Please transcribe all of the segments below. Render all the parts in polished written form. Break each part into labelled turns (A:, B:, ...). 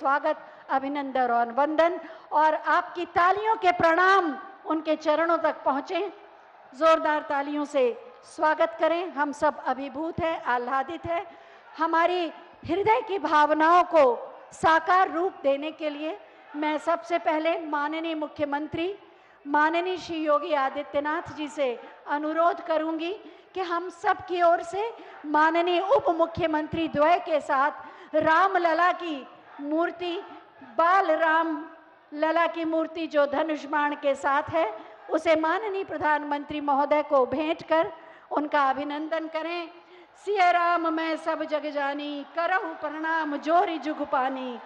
A: स्वागत, अभिनंदन और वंदन, और आपकी तालियों के प्रणाम उनके चरणों तक पहुंचे। जोरदार तालियों से स्वागत करें। हम सब अभिभूत हैं, आह्लादित हैं। हमारी हृदय की भावनाओं को साकार रूप देने के लिए मैं सबसे पहले माननीय मुख्यमंत्री माननीय श्री योगी आदित्यनाथ जी से अनुरोध करूंगी कि हम सब की ओर से माननीय उप मुख्यमंत्री द्वय के साथ रामलला की मूर्ति, बाल राम लला की मूर्ति जो धनुष बाण के साथ है, उसे माननीय प्रधानमंत्री महोदय को भेंट कर उनका अभिनंदन करें। सिया राम मैं सब जग जानी, करहु प्रणाम जोरी जुग पानी।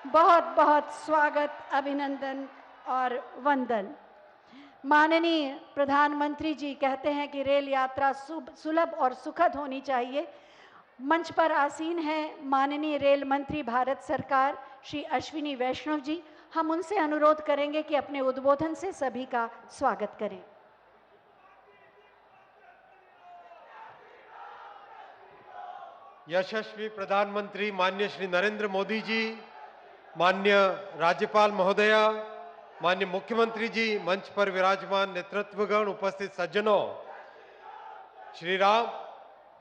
A: बहुत बहुत स्वागत, अभिनंदन और वंदन। माननीय प्रधानमंत्री जी कहते हैं कि रेल यात्रा सुलभ और सुखद होनी चाहिए। मंच पर आसीन है माननीय रेल मंत्री भारत सरकार श्री अश्विनी वैष्णव जी। हम उनसे अनुरोध करेंगे कि अपने उद्बोधन से सभी का स्वागत करें।
B: यशस्वी प्रधानमंत्री माननीय श्री नरेंद्र मोदी जी, माननीय राज्यपाल महोदया, माननीय मुख्यमंत्री जी, मंच पर विराजमान नेतृत्वगण, उपस्थित सज्जनों,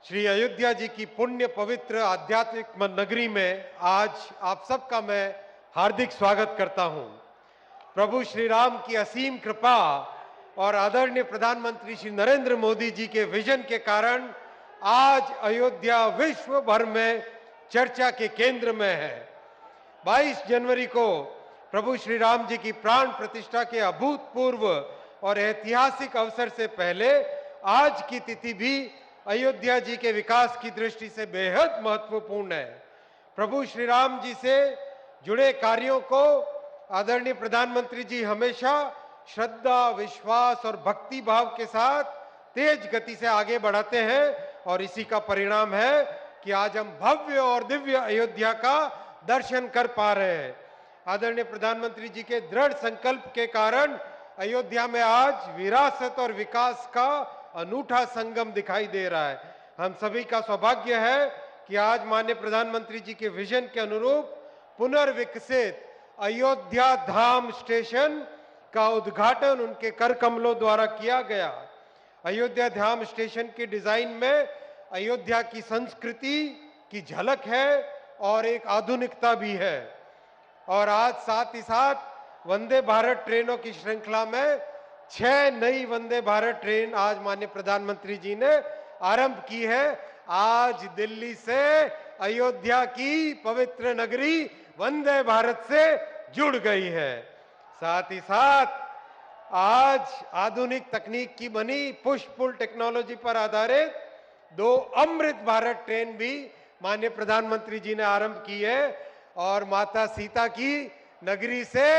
B: श्री अयोध्या जी की पुण्य पवित्र आध्यात्मिक नगरी में आज आप सबका मैं हार्दिक स्वागत करता हूं। प्रभु श्री राम की असीम कृपा और आदरणीय प्रधानमंत्री श्री नरेंद्र मोदी जी के विजन के कारण आज अयोध्या विश्व भर में चर्चा के केंद्र में है। 22 जनवरी को प्रभु श्री राम जी की प्राण प्रतिष्ठा के अभूतपूर्व और ऐतिहासिक अवसर से पहले आज की तिथि भी अयोध्या जी के विकास की दृष्टि से बेहद महत्वपूर्ण है। प्रभु श्री राम जी से जुड़े कार्यों को आदरणीय प्रधानमंत्री जी हमेशा श्रद्धा, विश्वास और भक्ति भाव के साथ तेज गति से आगे बढ़ाते हैं और इसी का परिणाम है कि आज हम भव्य और दिव्य अयोध्या का दर्शन कर पा रहे हैं। आदरणीय प्रधानमंत्री जी के दृढ़ संकल्प के कारण अयोध्या में आज विरासत और विकास का अनूठा संगम दिखाई दे रहा है। हम सभी का सौभाग्य है कि आज माननीय प्रधानमंत्री जी के विजन के अनुरूप पुनर्विकसित अयोध्या धाम स्टेशन का उद्घाटन उनके कर कमलों द्वारा किया गया। अयोध्या धाम स्टेशन के डिजाइन में अयोध्या की संस्कृति की झलक है और एक आधुनिकता भी है। और आज साथ ही साथ वंदे भारत ट्रेनों की श्रृंखला में 6 नई वंदे भारत ट्रेन आज माननीय प्रधानमंत्री जी ने आरंभ की है। आज दिल्ली से अयोध्या की पवित्र नगरी वंदे भारत से जुड़ गई है। साथ ही साथ आज आधुनिक तकनीक की बनी पुश पुल टेक्नोलॉजी पर आधारित 2 अमृत भारत ट्रेन भी माननीय प्रधानमंत्री जी ने आरंभ की है और माता सीता की नगरी से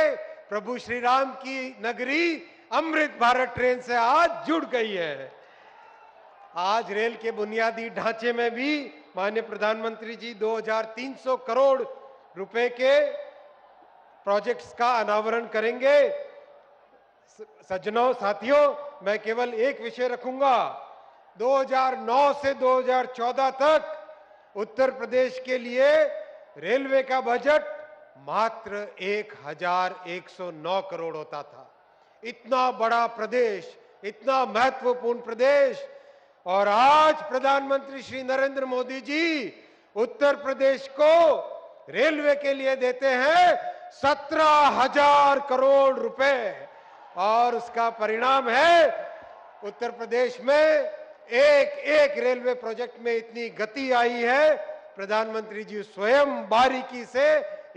B: प्रभु श्री राम की नगरी अमृत भारत ट्रेन से आज जुड़ गई है। आज रेल के बुनियादी ढांचे में भी माननीय प्रधानमंत्री जी 2300 करोड़ रुपए के प्रोजेक्ट्स का अनावरण करेंगे। सज्जनों, साथियों, मैं केवल एक विषय रखूंगा। 2009 से 2014 तक उत्तर प्रदेश के लिए रेलवे का बजट मात्र 1109 करोड़ होता था। इतना बड़ा प्रदेश, इतना महत्वपूर्ण प्रदेश, और आज प्रधानमंत्री श्री नरेंद्र मोदी जी उत्तर प्रदेश को रेलवे के लिए देते हैं 17,000 करोड़ रुपए, और उसका परिणाम है उत्तर प्रदेश में एक एक रेलवे प्रोजेक्ट में इतनी गति आई है। प्रधानमंत्री जी स्वयं बारीकी से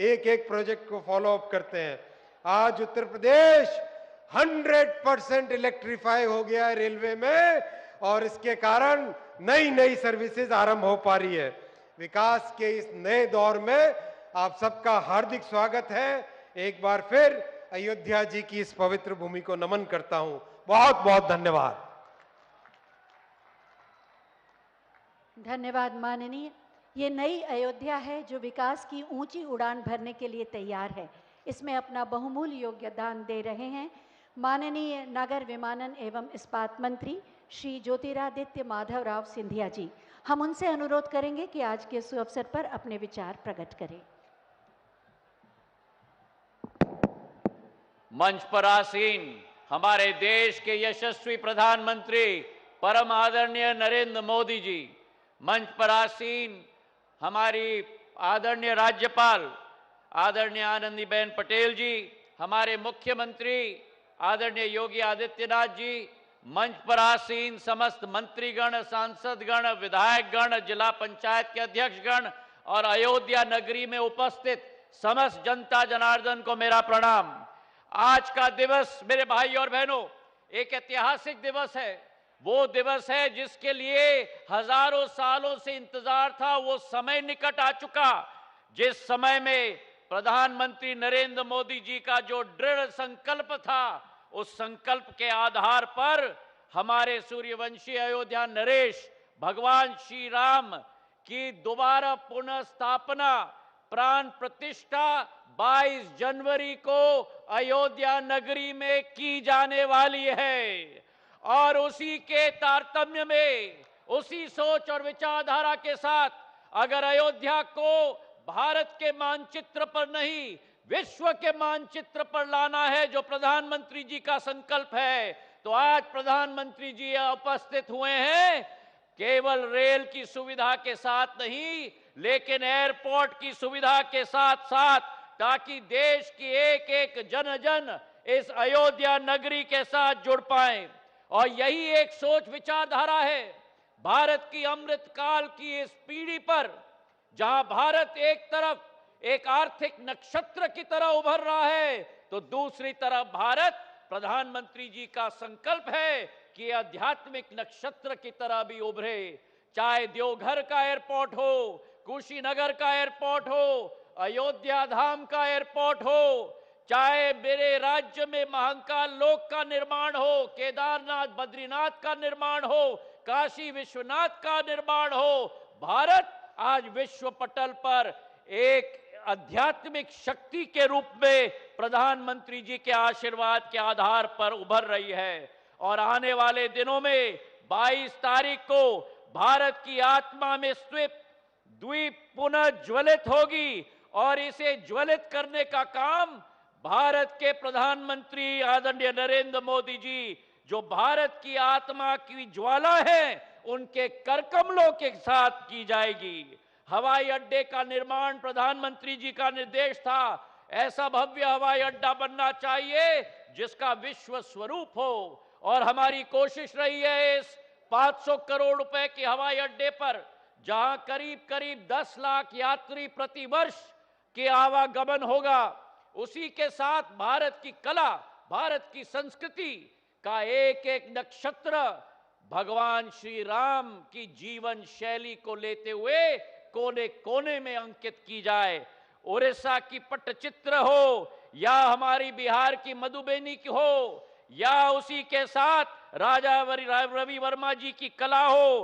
B: एक एक प्रोजेक्ट को फॉलो अप करते हैं। आज उत्तर प्रदेश 100% इलेक्ट्रीफाई हो गया है रेलवे में, और इसके कारण नई नई सर्विसेज आरंभ हो पा रही है। विकास के इस नए दौर में आप सबका हार्दिक स्वागत है। एक बार फिर अयोध्या जी की इस पवित्र भूमि को नमन करता हूं। बहुत बहुत धन्यवाद।
A: धन्यवाद माननीय। ये नई अयोध्या है जो विकास की ऊंची उड़ान भरने के लिए तैयार है। इसमें अपना बहुमूल्य योगदान दे रहे हैं माननीय नगर विमानन एवं इस्पात मंत्री श्री ज्योतिरादित्य माधव राव सिंधिया जी। हम उनसे अनुरोध करेंगे कि आज के इस अवसर पर अपने विचार प्रकट करें।
C: मंच पर आसीन हमारे देश के यशस्वी प्रधानमंत्री परम आदरणीय नरेंद्र मोदी जी, मंच पर आसीन हमारी आदरणीय राज्यपाल आदरणीय आनंदीबेन पटेल जी, हमारे मुख्यमंत्री आदरणीय योगी आदित्यनाथ जी, मंच पर आसीन समस्त मंत्रीगण, सांसदगण, विधायकगण, जिला पंचायत के अध्यक्षगण और अयोध्या नगरी में उपस्थित समस्त जनता जनार्दन को मेरा प्रणाम। आज का दिवस मेरे भाई और बहनों एक ऐतिहासिक दिवस है। वो दिवस है जिसके लिए हजारों सालों से इंतजार था। वो समय निकट आ चुका जिस समय में प्रधानमंत्री नरेंद्र मोदी जी का जो दृढ़ संकल्प था, उस संकल्प के आधार पर हमारे सूर्यवंशी अयोध्या नरेश भगवान श्री राम की दोबारा पुनः स्थापना प्राण प्रतिष्ठा 22 जनवरी को अयोध्या नगरी में की जाने वाली है। और उसी के तारतम्य में, उसी सोच और विचारधारा के साथ अगर अयोध्या को भारत के मानचित्र पर नहीं, विश्व के मानचित्र पर लाना है, जो प्रधानमंत्री जी का संकल्प है, तो आज प्रधानमंत्री जी उपस्थित हुए हैं केवल रेल की सुविधा के साथ नहीं, लेकिन एयरपोर्ट की सुविधा के साथ साथ, ताकि देश की एक एक जन जन इस अयोध्या नगरी के साथ जुड़ पाए। और यही एक सोच विचारधारा है भारत की अमृत काल की इस पीढ़ी पर, जहां भारत एक तरफ एक आर्थिक नक्षत्र की तरह उभर रहा है, तो दूसरी तरफ भारत प्रधानमंत्री जी का संकल्प है कि आध्यात्मिक नक्षत्र की तरह भी उभरे। चाहे देवघर का एयरपोर्ट हो, कुशीनगर का एयरपोर्ट हो, अयोध्या धाम का एयरपोर्ट हो, चाहे मेरे राज्य में महाकाल लोक का निर्माण हो, केदारनाथ बद्रीनाथ का निर्माण हो, काशी विश्वनाथ का निर्माण हो, भारत आज विश्व पटल पर एक आध्यात्मिक शक्ति के रूप में प्रधानमंत्री जी के आशीर्वाद के आधार पर उभर रही है। और आने वाले दिनों में 22 तारीख को भारत की आत्मा में स्थित द्वीप पुनः ज्वलित होगी और इसे ज्वलित करने का काम भारत के प्रधानमंत्री आदरणीय नरेंद्र मोदी जी, जो भारत की आत्मा की ज्वाला है, उनके करकमलों के साथ की जाएगी। हवाई अड्डे का निर्माण प्रधानमंत्री जी का निर्देश था। ऐसा भव्य हवाई अड्डा बनना चाहिए जिसका विश्व स्वरूप हो। और हमारी कोशिश रही है इस 500 करोड़ रुपए के हवाई अड्डे पर, जहां करीब करीब 10 लाख यात्री प्रति वर्ष के आवागमन होगा, उसी के साथ भारत की कला, भारत की संस्कृति का एक एक नक्षत्र भगवान श्री राम की जीवन शैली को लेते हुए कोने कोने में अंकित की जाए। उड़ीसा की पट्टचित्र हो या हमारी बिहार की मधुबनी की हो या उसी के साथ राजा रवि वर्मा जी की कला हो,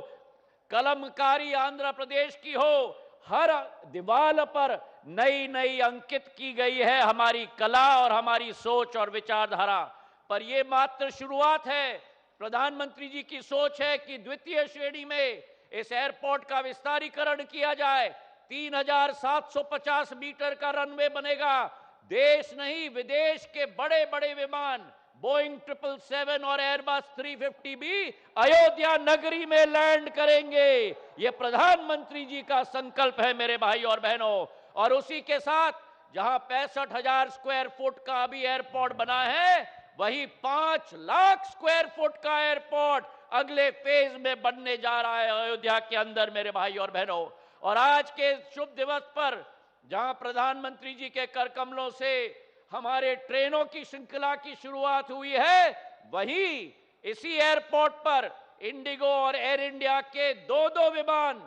C: कलमकारी आंध्र प्रदेश की हो, हर दीवार पर नई नई अंकित की गई है हमारी कला और हमारी सोच और विचारधारा। पर यह मात्र शुरुआत है। प्रधानमंत्री जी की सोच है कि द्वितीय श्रेणी में इस एयरपोर्ट का विस्तारीकरण किया जाए। 3750 मीटर का रनवे बनेगा। देश नहीं विदेश के बड़े बड़े विमान बोइंग 777 और एयरबस 350 भी अयोध्या नगरी में लैंड करेंगे। यह प्रधानमंत्री जी का संकल्प है मेरे भाई और बहनों। और उसी के साथ जहां 65,000 स्क्वायर फुट का अभी एयरपोर्ट बना है, वही 5 लाख स्क्वायर फुट का एयरपोर्ट अगले फेज में बनने जा रहा है अयोध्या के अंदर मेरे भाई और बहनों। और आज के शुभ दिवस पर जहां प्रधानमंत्री जी के करकमलों से हमारे ट्रेनों की श्रृंखला की शुरुआत हुई है, वही इसी एयरपोर्ट पर इंडिगो और एयर इंडिया के दो विमान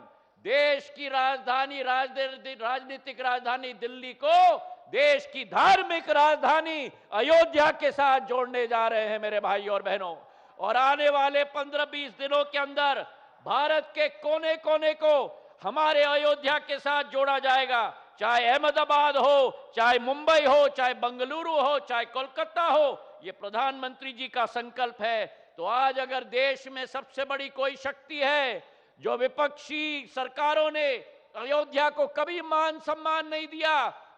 C: देश की राजधानी राजनीतिक राजधानी दिल्ली को देश की धार्मिक राजधानी अयोध्या के साथ जोड़ने जा रहे हैं मेरे भाई और बहनों। और आने वाले 15-20 दिनों के अंदर भारत के कोने कोने को हमारे अयोध्या के साथ जोड़ा जाएगा। चाहे अहमदाबाद हो, चाहे मुंबई हो, चाहे बेंगलुरु हो, चाहे कोलकाता हो, ये प्रधानमंत्री जी का संकल्प है। तो आज अगर देश में सबसे बड़ी कोई शक्ति है, जो विपक्षी सरकारों ने अयोध्या को कभी मान सम्मान नहीं दिया,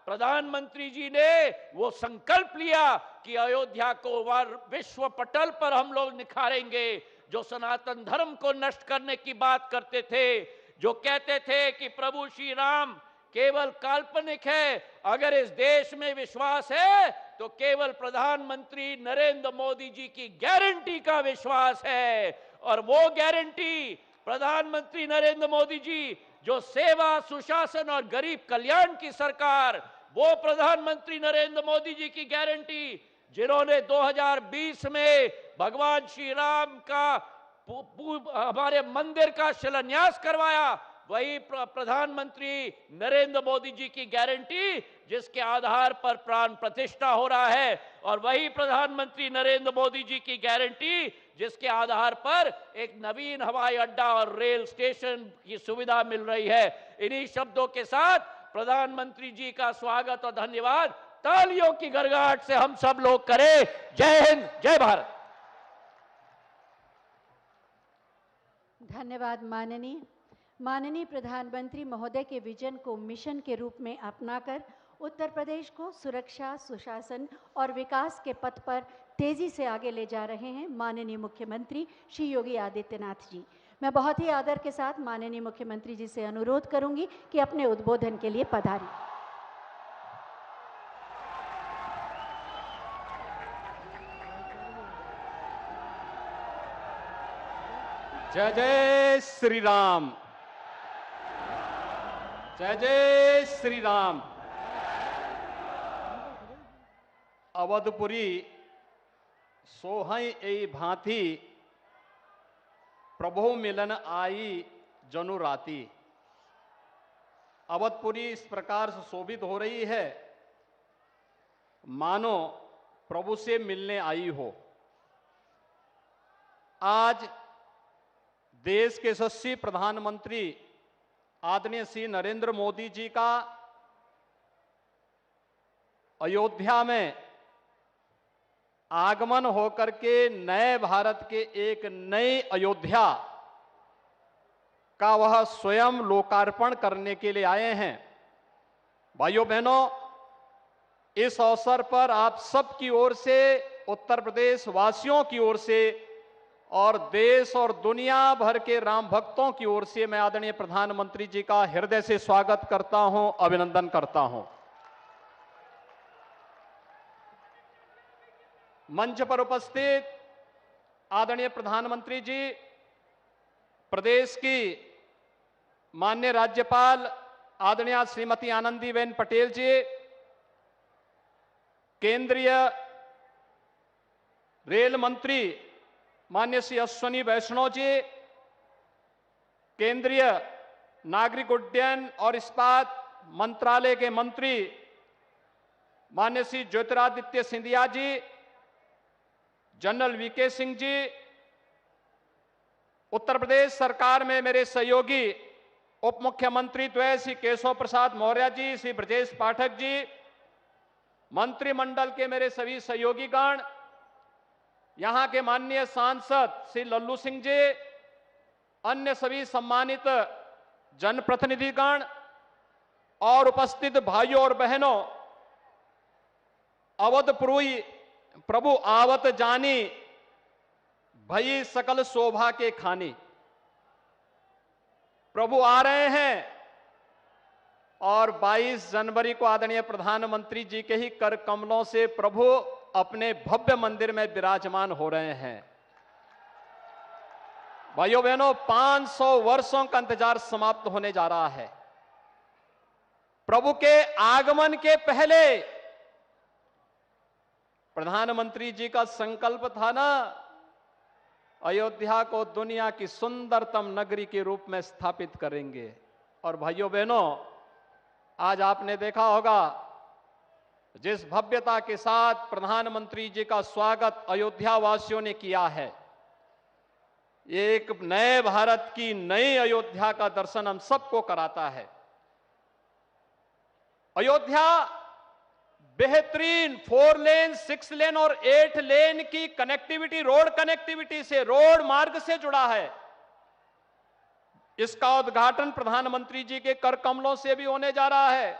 C: प्रधानमंत्री जी ने वो संकल्प लिया कि अयोध्या को विश्व पटल पर हम लोग निखारेंगे। जो सनातन धर्म को नष्ट करने की बात करते थे, जो कहते थे कि प्रभु श्री राम केवल काल्पनिक है, अगर इस देश में विश्वास है तो केवल प्रधानमंत्री नरेंद्र मोदी जी की गारंटी का विश्वास है। और वो गारंटी प्रधानमंत्री नरेंद्र मोदी जी, जो सेवा, सुशासन और गरीब कल्याण की सरकार, वो प्रधानमंत्री नरेंद्र मोदी जी की गारंटी, जिन्होंने 2020 में भगवान श्री राम का हमारे मंदिर का शिलान्यास करवाया, वही प्रधानमंत्री नरेंद्र मोदी जी की गारंटी जिसके आधार पर प्राण प्रतिष्ठा हो रहा है, और वही प्रधानमंत्री नरेंद्र मोदी जी की गारंटी जिसके आधार पर एक नवीन हवाई अड्डा और रेल स्टेशन की सुविधा मिल रही है। इन्हीं शब्दों के साथ प्रधानमंत्री जी का स्वागत और धन्यवाद तालियों की गड़गड़ाहट से हम सब लोग करें। जय हिंद, जय भारत।
A: धन्यवाद माननीय प्रधानमंत्री महोदय के विजन को मिशन के रूप में अपनाकर उत्तर प्रदेश को सुरक्षा, सुशासन और विकास के पथ पर तेजी से आगे ले जा रहे हैं माननीय मुख्यमंत्री श्री योगी आदित्यनाथ जी। मैं बहुत ही आदर के साथ माननीय मुख्यमंत्री जी से अनुरोध करूंगी कि अपने उद्बोधन के लिए पधारें।
D: जय जय श्री राम, जय जय श्री राम। अवधपुरी सोहई ए भांति प्रभु मिलन आई जनु राती। अवधपुरी इस प्रकार से शोभित हो रही है मानो प्रभु से मिलने आई हो। आज देश के यशस्वी प्रधानमंत्री आदरणीय श्री नरेंद्र मोदी जी का अयोध्या में आगमन होकर के नए भारत के एक नई अयोध्या का वह स्वयं लोकार्पण करने के लिए आए हैं। भाइयों बहनों, इस अवसर पर आप सब की ओर से, उत्तर प्रदेश वासियों की ओर से और देश और दुनिया भर के राम भक्तों की ओर से मैं आदरणीय प्रधानमंत्री जी का हृदय से स्वागत करता हूं, अभिनंदन करता हूं। मंच पर उपस्थित आदरणीय प्रधानमंत्री जी, प्रदेश की माननीय राज्यपाल आदरणीय श्रीमती आनंदीबेन पटेल जी, केंद्रीय रेल मंत्री माननीय श्री अश्विनी वैष्णव जी, केंद्रीय नागरिक उड्डयन और इस्पात मंत्रालय के मंत्री माननीय श्री ज्योतिरादित्य सिंधिया जी, जनरल वीके सिंह जी, उत्तर प्रदेश सरकार में मेरे सहयोगी उप मुख्यमंत्री द्वय श्री केशव प्रसाद मौर्य जी, श्री ब्रजेश पाठक जी, मंत्रिमंडल के मेरे सभी सहयोगीगण, यहां के माननीय सांसद श्री लल्लू सिंह जी, अन्य सभी सम्मानित जनप्रतिनिधिगण और उपस्थित भाइयों और बहनों, अवधपुरी प्रभु आवत जानी, भई सकल शोभा के खानी। प्रभु आ रहे हैं और 22 जनवरी को आदरणीय प्रधानमंत्री जी के ही कर कमलों से प्रभु अपने भव्य मंदिर में विराजमान हो रहे हैं। भाइयों बहनों, 500 वर्षों का इंतजार समाप्त होने जा रहा है। प्रभु के आगमन के पहले प्रधानमंत्री जी का संकल्प था ना, अयोध्या को दुनिया की सुंदरतम नगरी के रूप में स्थापित करेंगे। और भाइयों बहनों, आज आपने देखा होगा जिस भव्यता के साथ प्रधानमंत्री जी का स्वागत अयोध्या वासियों ने किया है, ये एक नए भारत की नई अयोध्या का दर्शन हम सबको कराता है। अयोध्या बेहतरीन 4 लेन, 6 लेन और 8 लेन की कनेक्टिविटी, रोड कनेक्टिविटी से, रोड मार्ग से जुड़ा है। इसका उद्घाटन प्रधानमंत्री जी के कर कमलों से भी होने जा रहा है।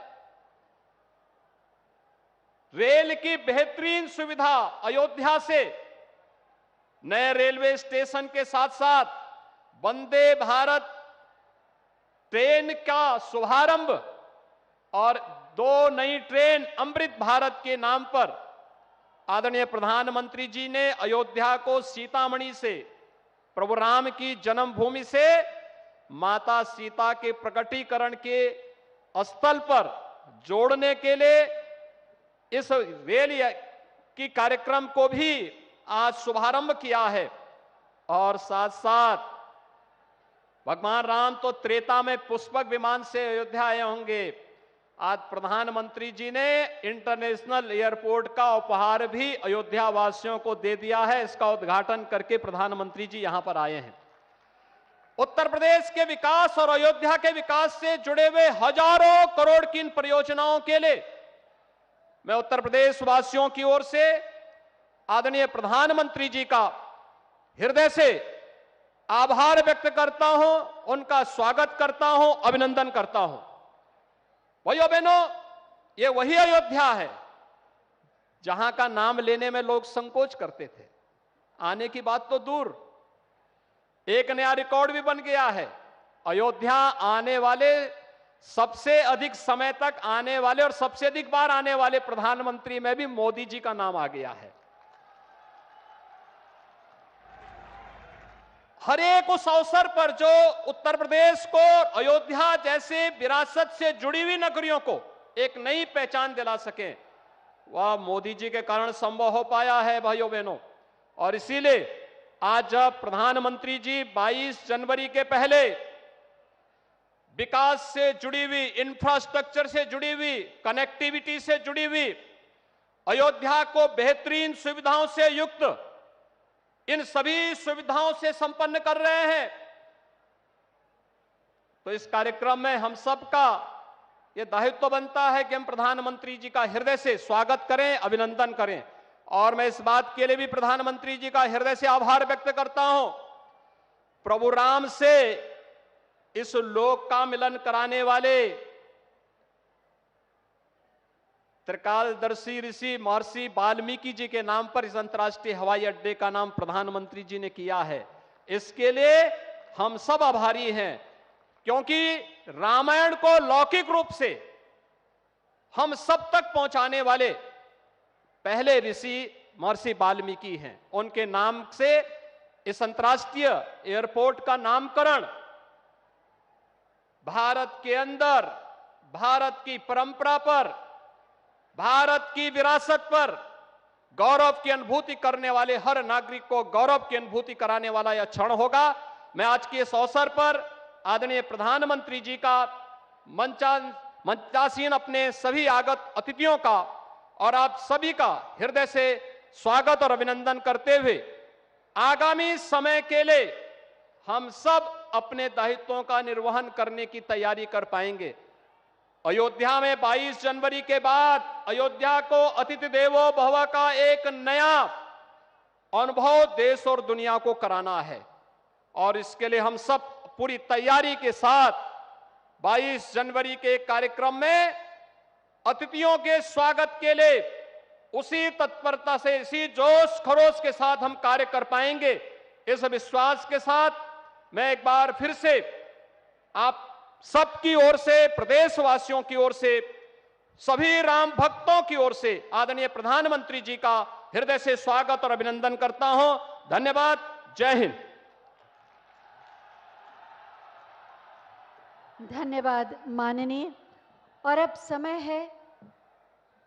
D: रेल की बेहतरीन सुविधा अयोध्या से नए रेलवे स्टेशन के साथ साथ वंदे भारत ट्रेन का शुभारंभ और 2 नई ट्रेन अमृत भारत के नाम पर आदरणीय प्रधानमंत्री जी ने अयोध्या को सीतामढ़ी से, प्रभु राम की जन्मभूमि से माता सीता के प्रकटीकरण के स्थल पर जोड़ने के लिए इस रेल की कार्यक्रम को भी आज शुभारंभ किया है। और साथ साथ भगवान राम तो त्रेता में पुष्पक विमान से अयोध्या आए होंगे, आज प्रधानमंत्री जी ने इंटरनेशनल एयरपोर्ट का उपहार भी अयोध्या वासियों को दे दिया है। इसका उद्घाटन करके प्रधानमंत्री जी यहां पर आए हैं। उत्तर प्रदेश के विकास और अयोध्या के विकास से जुड़े हुए हजारों करोड़ की इन परियोजनाओं के लिए मैं उत्तर प्रदेश वासियों की ओर से आदरणीय प्रधानमंत्री जी का हृदय से आभार व्यक्त करता हूं, उनका स्वागत करता हूं, अभिनंदन करता हूं। भाइयों बहनों, ये वही अयोध्या है जहां का नाम लेने में लोग संकोच करते थे। आने की बात तो दूर, एक नया रिकॉर्ड भी बन गया है। अयोध्या आने वाले, सबसे अधिक समय तक आने वाले और सबसे अधिक बार आने वाले प्रधानमंत्री में भी मोदी जी का नाम आ गया है। हर एक उस अवसर पर जो उत्तर प्रदेश को अयोध्या जैसे विरासत से जुड़ी हुई नगरियों को एक नई पहचान दिला सके, वह मोदी जी के कारण संभव हो पाया है भाइयों बहनों। और इसीलिए आज जब प्रधानमंत्री जी 22 जनवरी के पहले विकास से जुड़ी हुई, इंफ्रास्ट्रक्चर से जुड़ी हुई, कनेक्टिविटी से जुड़ी हुई अयोध्या को बेहतरीन सुविधाओं से युक्त, इन सभी सुविधाओं से संपन्न कर रहे हैं, तो इस कार्यक्रम में हम सबका यह दायित्व बनता है कि हम प्रधानमंत्री जी का हृदय से स्वागत करें, अभिनंदन करें। और मैं इस बात के लिए भी प्रधानमंत्री जी का हृदय से आभार व्यक्त करता हूं। प्रभु राम से इस लोक का मिलन कराने वाले त्रिकालदर्शी ऋषि महर्षि वाल्मीकि जी के नाम पर इस अंतर्राष्ट्रीय हवाई अड्डे का नाम प्रधानमंत्री जी ने किया है। इसके लिए हम सब आभारी हैं, क्योंकि रामायण को लौकिक रूप से हम सब तक पहुंचाने वाले पहले ऋषि महर्षि वाल्मीकि हैं। उनके नाम से इस अंतर्राष्ट्रीय एयरपोर्ट का नामकरण भारत के अंदर, भारत की परंपरा पर, भारत की विरासत पर गौरव की अनुभूति करने वाले हर नागरिक को गौरव की अनुभूति कराने वाला यह क्षण होगा। मैं आज के इस अवसर पर आदरणीय प्रधानमंत्री जी का, मंचासीन अपने सभी आगत अतिथियों का और आप सभी का हृदय से स्वागत और अभिनंदन करते हुए आगामी समय के लिए हम सब अपने दायित्वों का निर्वहन करने की तैयारी कर पाएंगे। अयोध्या में 22 जनवरी के बाद अयोध्या को अतिथि देवो भव का एक नया अनुभव देश और दुनिया को कराना है, और इसके लिए हम सब पूरी तैयारी के साथ 22 जनवरी के कार्यक्रम में अतिथियों के स्वागत के लिए उसी तत्परता से, इसी जोश खरोश के साथ हम कार्य कर पाएंगे। इस विश्वास के साथ मैं एक बार फिर से आप सबकी ओर से, प्रदेशवासियों की ओर से, सभी राम भक्तों की ओर से आदरणीय प्रधानमंत्री जी का हृदय से स्वागत और अभिनंदन करता हूं। धन्यवाद। जय हिंद।
A: धन्यवाद माननीय। और अब समय है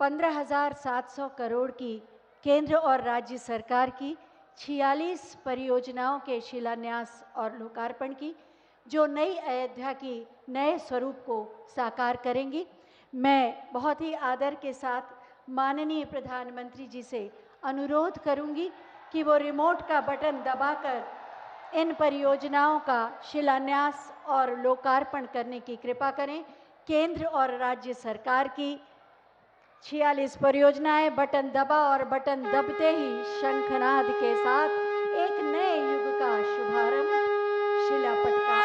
A: 15,700 करोड़ की केंद्र और राज्य सरकार की 46 परियोजनाओं के शिलान्यास और लोकार्पण की, जो नई अयोध्या की नए स्वरूप को साकार करेंगी। मैं बहुत ही आदर के साथ माननीय प्रधानमंत्री जी से अनुरोध करूंगी कि वो रिमोट का बटन दबाकर इन परियोजनाओं का शिलान्यास और लोकार्पण करने की कृपा करें। केंद्र और राज्य सरकार की 46 परियोजनाएं बटन दबा और बटन दबते ही शंखनाद के साथ एक नए युग का शुभारंभ, शिलापट का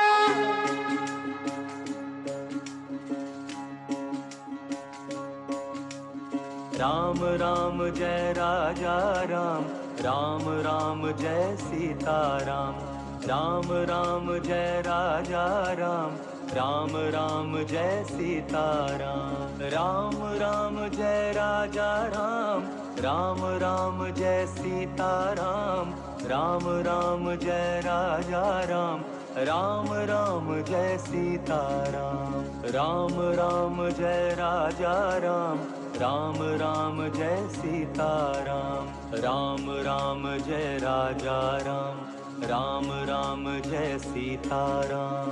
E: राम राम जय राजा राम, राम राम जय सीताराम। राम राम जय राजा राम, राम राम जय सीताराम। राम राम जय राजा राम, राम राम जय सीताराम। राम राम जय राजा राम, राम राम जय सीताराम। राम राम जय राजा राम, राम राम जय सीताराम। राम राम जय राजा राम, राम राम जय सीताराम।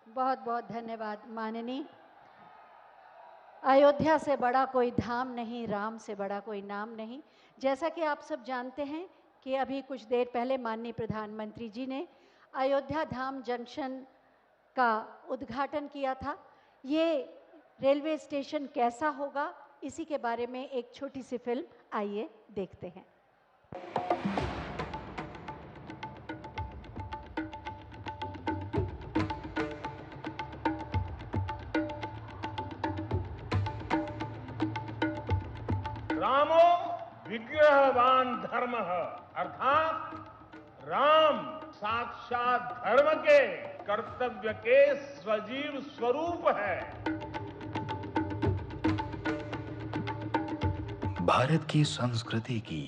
A: बहुत बहुत धन्यवाद माननीय। अयोध्या से बड़ा कोई धाम नहीं, राम से बड़ा कोई नाम नहीं। जैसा कि आप सब जानते हैं कि अभी कुछ देर पहले माननीय प्रधानमंत्री जी ने अयोध्या धाम जंक्शन का उद्घाटन किया था। ये रेलवे स्टेशन कैसा होगा, इसी के बारे में एक छोटी सी फिल्म आइए देखते हैं।
F: रामो विग्रहवान धर्म, अर्थात राम साक्षात धर्म के कर्तव्य के सजीव स्वरूप है।
G: भारत की संस्कृति की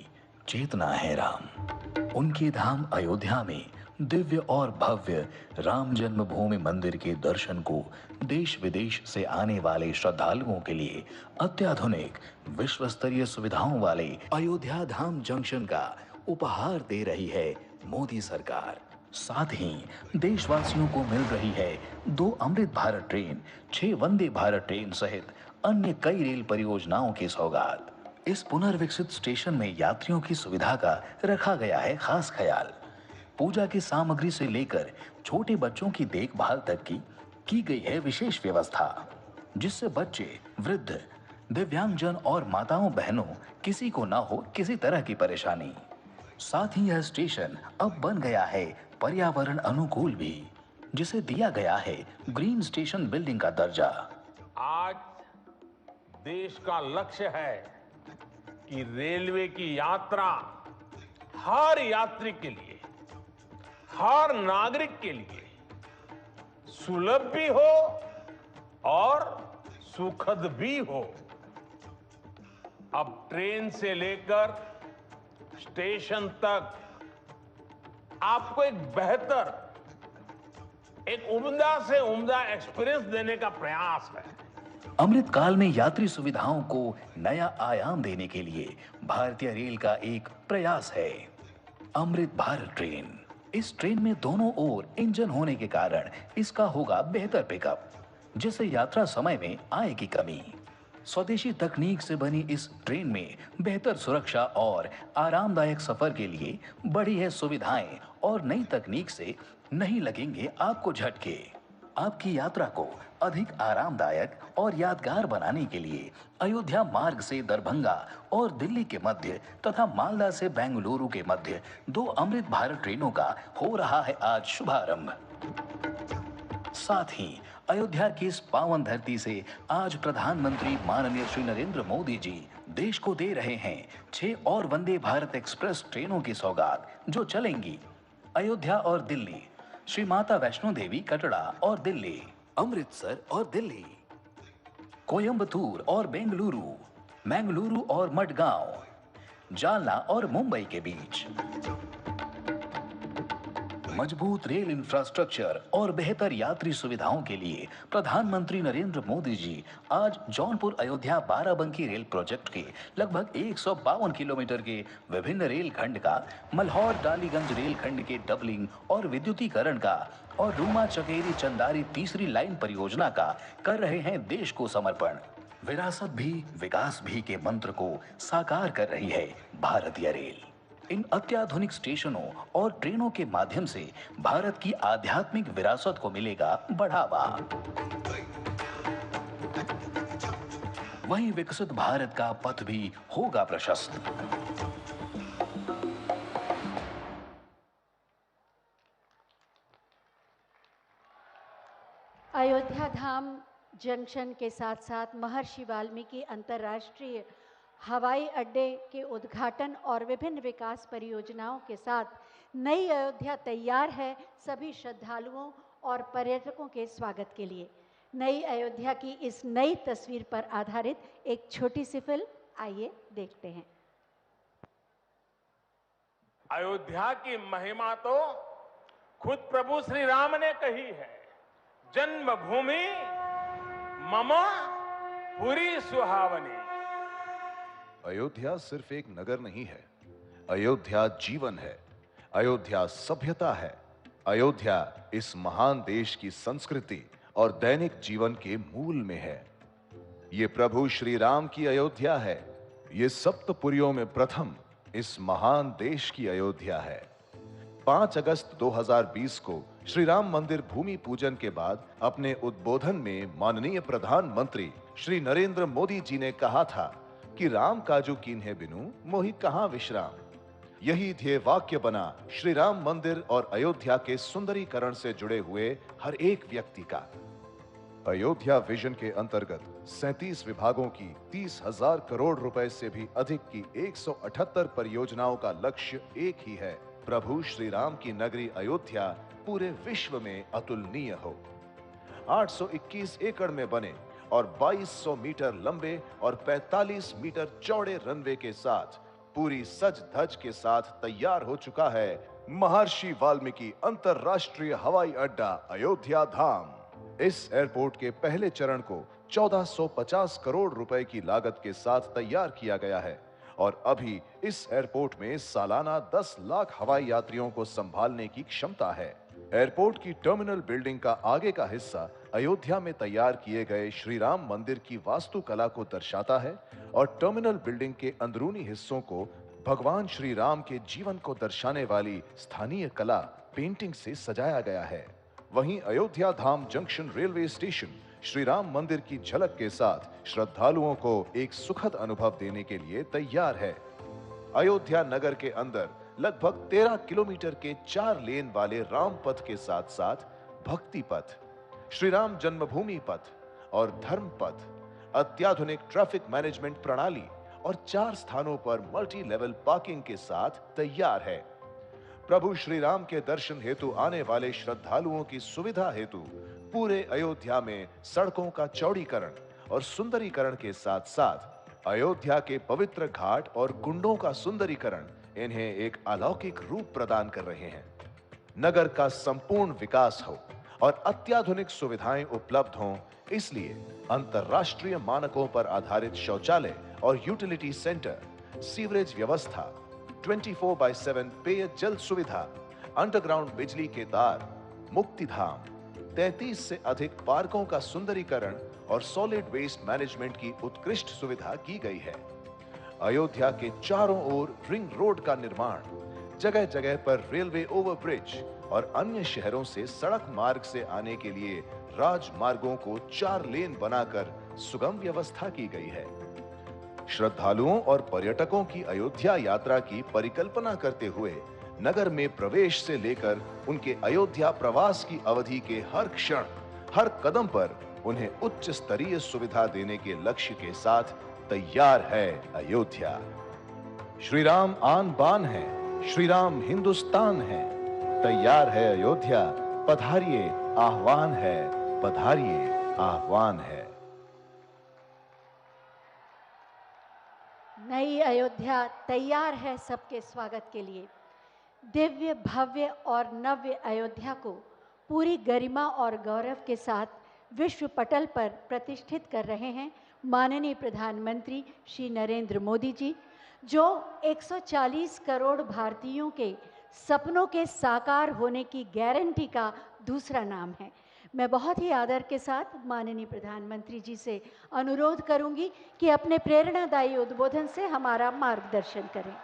G: चेतना है राम। उनके धाम अयोध्या में दिव्य और भव्य राम जन्मभूमि मंदिर के दर्शन को देश विदेश से आने वाले श्रद्धालुओं के लिए अत्याधुनिक विश्व स्तरीय सुविधाओं वाले अयोध्या धाम जंक्शन का उपहार दे रही है मोदी सरकार। साथ ही देशवासियों को मिल रही है 2 अमृत भारत ट्रेन, 6 वंदे भारत ट्रेन सहित अन्य कई रेल परियोजनाओं की सौगात। इस पुनर्विकसित स्टेशन में यात्रियों की सुविधा का रखा गया है खास ख्याल। पूजा की सामग्री से लेकर छोटे बच्चों की देखभाल तक की गई है विशेष व्यवस्था, जिससे बच्चे, वृद्ध, दिव्यांगजन और माताओं बहनों किसी को ना हो किसी तरह की परेशानी। साथ ही यह स्टेशन अब बन गया है पर्यावरण अनुकूल भी, जिसे दिया गया है ग्रीन स्टेशन बिल्डिंग का दर्जा।
F: आज देश का लक्ष्य है कि रेलवे की यात्रा हर यात्री के लिए, हर नागरिक के लिए सुलभ भी हो और सुखद भी हो। अब ट्रेन से लेकर स्टेशन तक आपको एक बेहतर, एक उम्दा से उम्दा एक्सपीरियंस देने का प्रयास है।
G: अमृत काल में यात्री सुविधाओं को नया आयाम देने के लिए भारतीय रेल का एक प्रयास है अमृत भारत ट्रेन। इस ट्रेन में दोनों ओर इंजन होने के कारण इसका होगा बेहतर पिकअप, जिससे यात्रा समय में आएगी कमी। स्वदेशी तकनीक से बनी इस ट्रेन में बेहतर सुरक्षा और आरामदायक सफर के लिए बढ़ी है सुविधाएं और नई तकनीक से नहीं लगेंगे आपको झटके। आपकी यात्रा को अधिक आरामदायक और यादगार बनाने के लिए अयोध्या मार्ग से दरभंगा और दिल्ली के मध्य तथा मालदा से बेंगलुरु के मध्य 2 अमृत भारत ट्रेनों का हो रहा है आज शुभारंभ। साथ ही अयोध्या की इस पावन धरती से आज प्रधानमंत्री माननीय श्री नरेंद्र मोदी जी देश को दे रहे हैं 6 और वंदे भारत एक्सप्रेस ट्रेनों की सौगात, जो चलेंगी अयोध्या और दिल्ली, श्री माता वैष्णो देवी कटरा और दिल्ली, अमृतसर और दिल्ली, कोयंबटूर और बेंगलुरु, मंगलुरु और मडगांव, जालना और मुंबई के बीच। मजबूत रेल इंफ्रास्ट्रक्चर और बेहतर यात्री सुविधाओं के लिए प्रधानमंत्री नरेंद्र मोदी जी आज जौनपुर अयोध्या बाराबंकी रेल प्रोजेक्ट के लगभग 152 किलोमीटर के विभिन्न रेल खंड का, मल्हौर डालीगंज रेल खंड के डबलिंग और विद्युतीकरण का और रूमा चकेरी चंदारी तीसरी लाइन परियोजना का कर रहे हैं देश को समर्पण। विरासत भी विकास भी के मंत्र को साकार कर रही है भारतीय रेल। इन अत्याधुनिक स्टेशनों और ट्रेनों के माध्यम से भारत की आध्यात्मिक विरासत को मिलेगा बढ़ावा। वहीं विकसित भारत का पथ भी होगा प्रशस्त।
A: अयोध्या धाम जंक्शन के साथ साथ महर्षि वाल्मीकि अंतर्राष्ट्रीय हवाई अड्डे के उद्घाटन और विभिन्न विकास परियोजनाओं के साथ नई अयोध्या तैयार है सभी श्रद्धालुओं और पर्यटकों के स्वागत के लिए। नई अयोध्या की इस नई तस्वीर पर आधारित एक छोटी सी फिल्म, आइए देखते हैं।
F: अयोध्या की महिमा तो खुद प्रभु श्री राम ने कही है। जन्मभूमि मम पुरी सुहावनी।
H: अयोध्या सिर्फ एक नगर नहीं है, अयोध्या जीवन है, अयोध्या सभ्यता है, अयोध्या इस महान देश की संस्कृति और दैनिक जीवन के मूल में है। ये प्रभु श्री राम की अयोध्या है, ये सप्तपुरियों में प्रथम इस महान देश की अयोध्या है। 5 अगस्त 2020 को श्री राम मंदिर भूमि पूजन के बाद अपने उद्बोधन में माननीय प्रधानमंत्री श्री नरेंद्र मोदी जी ने कहा था कि राम काजू कीन्हे बिनु मोहि कहां विश्राम। यही ध्येय वाक्य बना श्री राम मंदिर और अयोध्या के सुंदरीकरण से जुड़े हुए हर एक व्यक्ति का। अयोध्या विजन के अंतर्गत 37 विभागों की 30,000 करोड़ रुपए से भी अधिक की 178 परियोजनाओं का लक्ष्य एक ही है, प्रभु श्री राम की नगरी अयोध्या पूरे विश्व में अतुलनीय हो। 821 एकड़ में बने और 2200 मीटर लंबे और 45 मीटर चौड़े रनवे के साथ पूरी सज धज के साथ तैयार हो चुका है महर्षि वाल्मीकि अंतरराष्ट्रीय हवाई अड्डा अयोध्या धाम। इस एयरपोर्ट के पहले चरण को 1450 करोड़ रुपए की लागत के साथ तैयार किया गया है और अभी इस एयरपोर्ट में सालाना 10 लाख हवाई यात्रियों को संभालने की क्षमता है। एयरपोर्ट की टर्मिनल बिल्डिंग का आगे का हिस्सा अयोध्या में तैयार किए गए श्री राम मंदिर की वास्तुकला को दर्शाता है और टर्मिनल बिल्डिंग के अंदरूनी हिस्सों को भगवान श्री राम के जीवन को दर्शाने वाली स्थानीय कला पेंटिंग से सजाया गया है। वहीं Ayodhya Dham junction railway station Shri Ram Mandir की झलक के साथ श्रद्धालुओं को एक सुखद अनुभव देने के लिए तैयार है। अयोध्या नगर के अंदर लगभग 13 किलोमीटर के 4 लेन वाले राम पथ के साथ साथ भक्ति पथ, श्री राम जन्मभूमि पथ और धर्म पथ, अत्याधुनिक ट्रैफिक मैनेजमेंट प्रणाली और 4 स्थानों पर मल्टी लेवल पार्किंग के साथ तैयार है। प्रभु श्री राम के दर्शन हेतु आने वाले श्रद्धालुओं की सुविधा हेतु पूरे अयोध्या में सड़कों का चौड़ीकरण और सुंदरीकरण के साथ साथ अयोध्या के पवित्र घाट और कुंडों का सुंदरीकरण इन्हें एक अलौकिक रूप प्रदान कर रहे हैं। नगर का संपूर्ण विकास हो और अत्याधुनिक सुविधाएं उपलब्ध हों, इसलिए अंतर्राष्ट्रीय मानकों पर आधारित शौचालय और यूटिलिटी सेंटर, सीवरेज व्यवस्था, 24/7 पेय जल सुविधा, अंडरग्राउंड बिजली के तार, मुक्तिधाम, 33 से अधिक पार्कों का सुंदरीकरण और सॉलिड वेस्ट मैनेजमेंट की उत्कृष्ट सुविधा की गई है। अयोध्या के चारों ओर रिंग रोड का निर्माण, जगह जगह पर रेलवे ओवरब्रिज और अन्य शहरों से सड़क मार्ग से आने के लिए राजमार्गों को 4 लेन बनाकर सुगम व्यवस्था की गई है। श्रद्धालुओं और पर्यटकों की अयोध्या यात्रा की परिकल्पना करते हुए नगर में प्रवेश से लेकर उनके अयोध्या प्रवास की अवधि के हर क्षण, हर कदम पर उन्हें उच्च स्तरीय सुविधा देने के लक्ष्य के साथ तैयार है अयोध्या। श्री राम आन बान है, श्री राम हिंदुस्तान है, तैयार है अयोध्या, पधारिए आह्वान है, पधारिए आह्वान है।
A: नई अयोध्या तैयार है सबके स्वागत के लिए। दिव्य, भव्य और नव्य अयोध्या को पूरी गरिमा और गौरव के साथ विश्व पटल पर प्रतिष्ठित कर रहे हैं माननीय प्रधानमंत्री श्री नरेंद्र मोदी जी, जो 140 करोड़ भारतीयों के सपनों के साकार होने की गारंटी का दूसरा नाम है। मैं बहुत ही आदर के साथ माननीय प्रधानमंत्री जी से अनुरोध करूंगी कि अपने प्रेरणादायी उद्बोधन से हमारा मार्गदर्शन करें।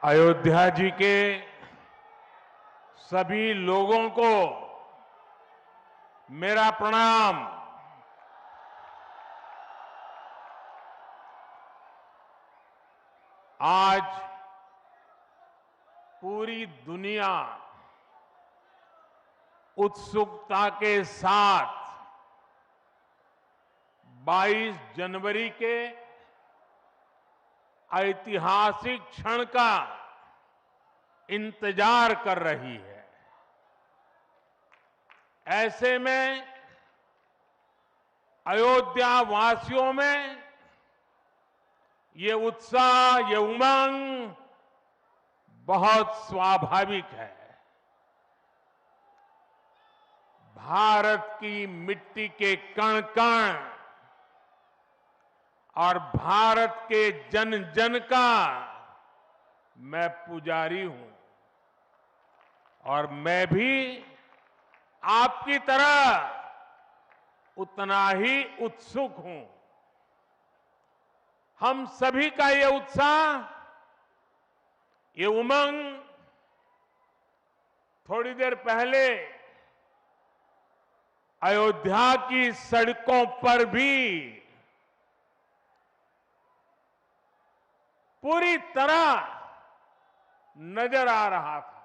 F: अयोध्या जी के सभी लोगों को मेरा प्रणाम। आज पूरी दुनिया उत्सुकता के साथ 22 जनवरी के ऐतिहासिक क्षण का इंतजार कर रही है। ऐसे में अयोध्या वासियों में ये उत्साह, ये उमंग बहुत स्वाभाविक है। भारत की मिट्टी के कण कण और भारत के जन जन का मैं पुजारी हूं और मैं भी आपकी तरह उतना ही उत्सुक हूं। हम सभी का ये उत्साह, ये उमंग थोड़ी देर पहले अयोध्या की सड़कों पर भी पूरी तरह नजर आ रहा था।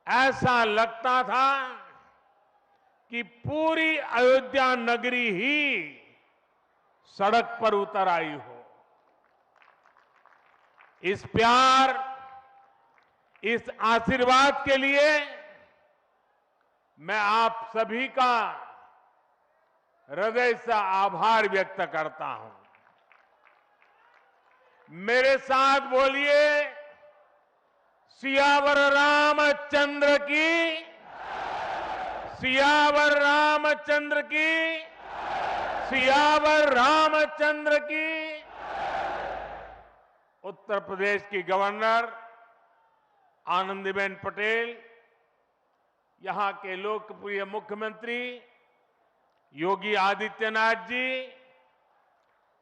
F: ऐसा लगता था कि पूरी अयोध्या नगरी ही सड़क पर उतर आई हो। इस प्यार, इस आशीर्वाद के लिए मैं आप सभी का हृदय से आभार व्यक्त करता हूं। मेरे साथ बोलिए, सियावर रामचंद्र की, सियावर रामचंद्र की, सियावर रामचंद्र की। उत्तर प्रदेश की गवर्नर आनंदीबेन पटेल, यहां के लोकप्रिय मुख्यमंत्री योगी आदित्यनाथ जी,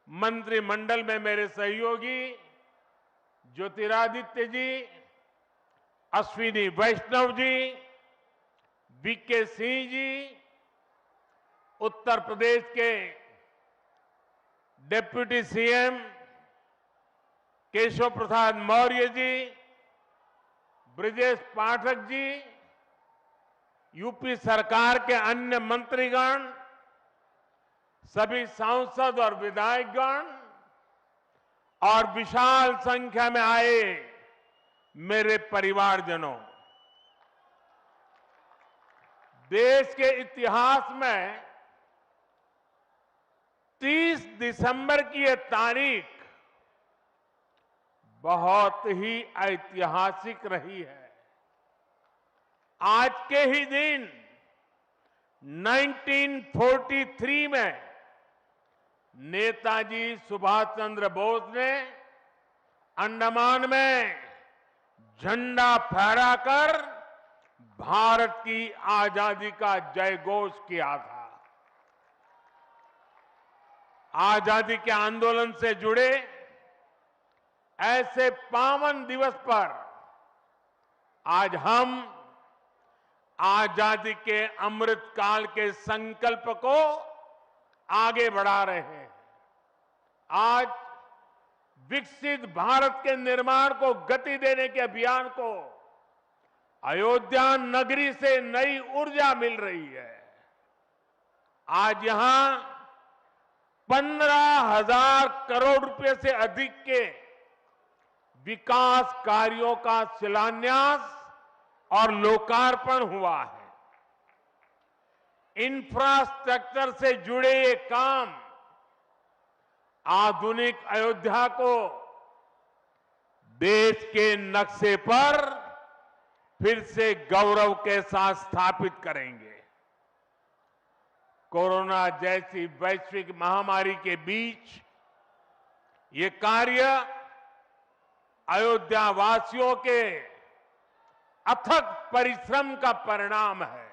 F: मंत्रिमंडल में मेरे सहयोगी ज्योतिरादित्य जी, अश्विनी वैष्णव जी, वीके सिंह जी, उत्तर प्रदेश के deputy CM Keshav Prasad Maurya ji, Brajesh Pathak ji, UP सरकार के अन्य मंत्रीगण, सभी सांसद और विधायकगण और विशाल संख्या में आए मेरे परिवारजनों, देश के इतिहास में 30 दिसंबर की यह तारीख बहुत ही ऐतिहासिक रही है। आज के ही दिन 1943 में नेताजी सुभाष चंद्र बोस ने अंडमान में झंडा फहराकर भारत की आजादी का जयघोष किया था। आजादी के आंदोलन से जुड़े ऐसे पावन दिवस पर आज हम आजादी के अमृत काल के संकल्प को आगे बढ़ा रहे हैं। आज विकसित भारत के निर्माण को गति देने के अभियान को अयोध्या नगरी से नई ऊर्जा मिल रही है। आज यहां 15,000 करोड़ रुपए से अधिक के विकास कार्यों का शिलान्यास और लोकार्पण हुआ है। इंफ्रास्ट्रक्चर से जुड़े ये काम आधुनिक अयोध्या को देश के नक्शे पर फिर से गौरव के साथ स्थापित करेंगे। कोरोना जैसी वैश्विक महामारी के बीच ये कार्य अयोध्या वासियों के अथक परिश्रम का परिणाम है।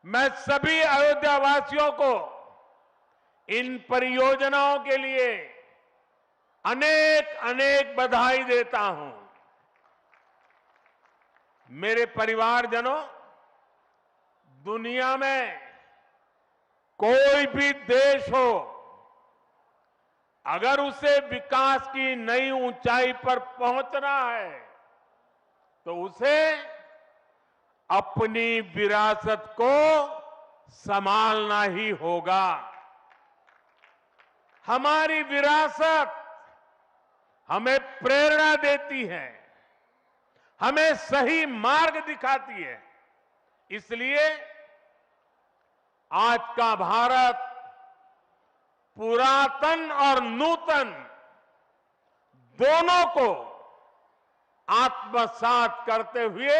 F: मैं सभी अयोध्या वासियों को इन परियोजनाओं के लिए अनेक अनेक बधाई देता हूं। मेरे परिवारजनों, दुनिया में कोई भी देश हो, अगर उसे विकास की नई ऊंचाई पर पहुंचना है तो उसे अपनी विरासत को संभालना ही होगा। हमारी विरासत हमें प्रेरणा देती है, हमें सही मार्ग दिखाती है। इसलिए आज का भारत पुरातन और नूतन दोनों को आत्मसात करते हुए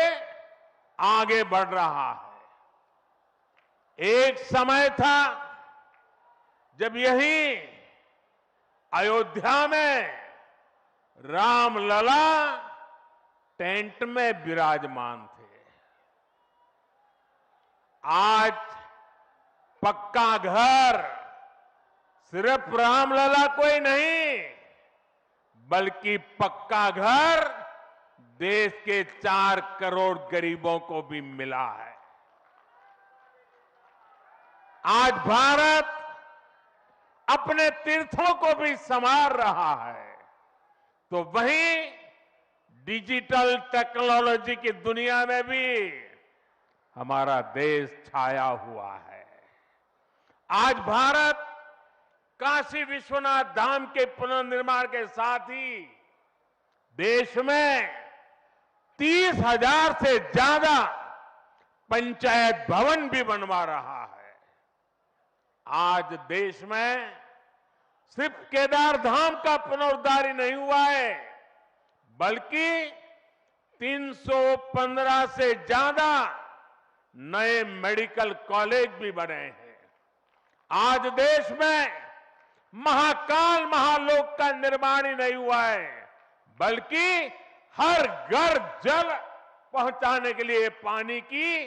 F: आगे बढ़ रहा है। एक समय था जब यही अयोध्या में रामलला टेंट में विराजमान थे। आज पक्का घर सिर्फ रामलला कोई नहीं, बल्कि पक्का घर देश के 4 करोड़ गरीबों को भी मिला है। आज भारत अपने तीर्थों को भी संवार रहा है, तो वहीं डिजिटल टेक्नोलॉजी की दुनिया में भी हमारा देश छाया हुआ है। आज भारत काशी विश्वनाथ धाम के पुनर्निर्माण के साथ ही देश में 30,000 से ज्यादा पंचायत भवन भी बनवा रहा है। आज देश में सिर्फ केदार धाम का पुनरुद्धार ही नहीं हुआ है, बल्कि 315 से ज्यादा नए मेडिकल कॉलेज भी बने हैं। आज देश में महाकाल महालोक का निर्माण ही नहीं हुआ है, बल्कि हर घर जल पहुंचाने के लिए पानी की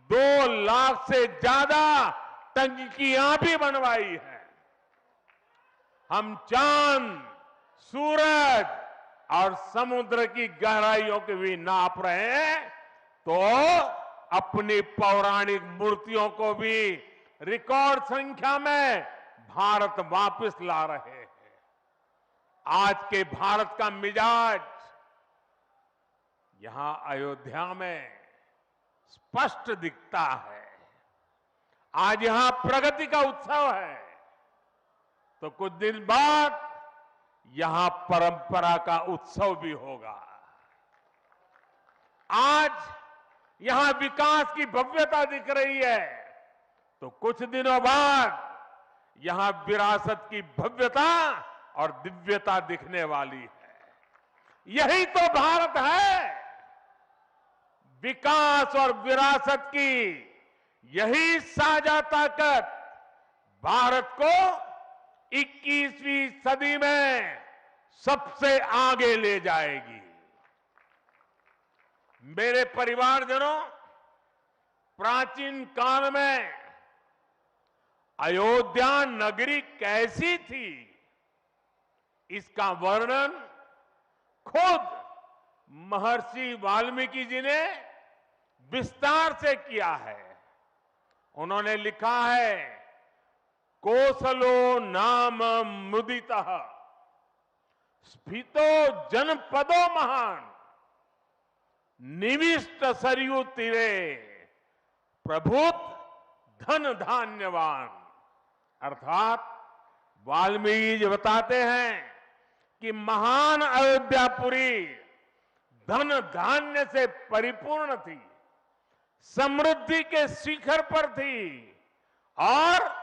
F: 2 लाख से ज्यादा टंकियां भी बनवाई है। हम चांद, सूरज और समुद्र की गहराइयों के भी नाप रहे हैं, तो अपनी पौराणिक मूर्तियों को भी रिकॉर्ड संख्या में भारत वापस ला रहे हैं। आज के भारत का मिजाज यहां अयोध्या में स्पष्ट दिखता है। आज यहां प्रगति का उत्सव है, तो कुछ दिन बाद यहां परंपरा का उत्सव भी होगा। आज यहां विकास की भव्यता दिख रही है, तो कुछ दिनों बाद यहां विरासत की भव्यता और दिव्यता दिखने वाली है। यही तो भारत है। विकास और विरासत की यही साझा ताकत भारत को 21वीं सदी में सबसे आगे ले जाएगी। मेरे परिवारजनों, प्राचीन काल में अयोध्या नगरी कैसी थी, इसका वर्णन खुद महर्षि वाल्मीकि जी ने विस्तार से किया है। उन्होंने लिखा है, कोसलो नाम मुदितः स्फीतो जनपदो महान निविष्ट सरयू तीरे प्रभुत धन धान्यवान। अर्थात वाल्मीकि जी बताते हैं कि महान अयोध्यापुरी धन धान्य से परिपूर्ण थी, समृद्धि के शिखर पर थी और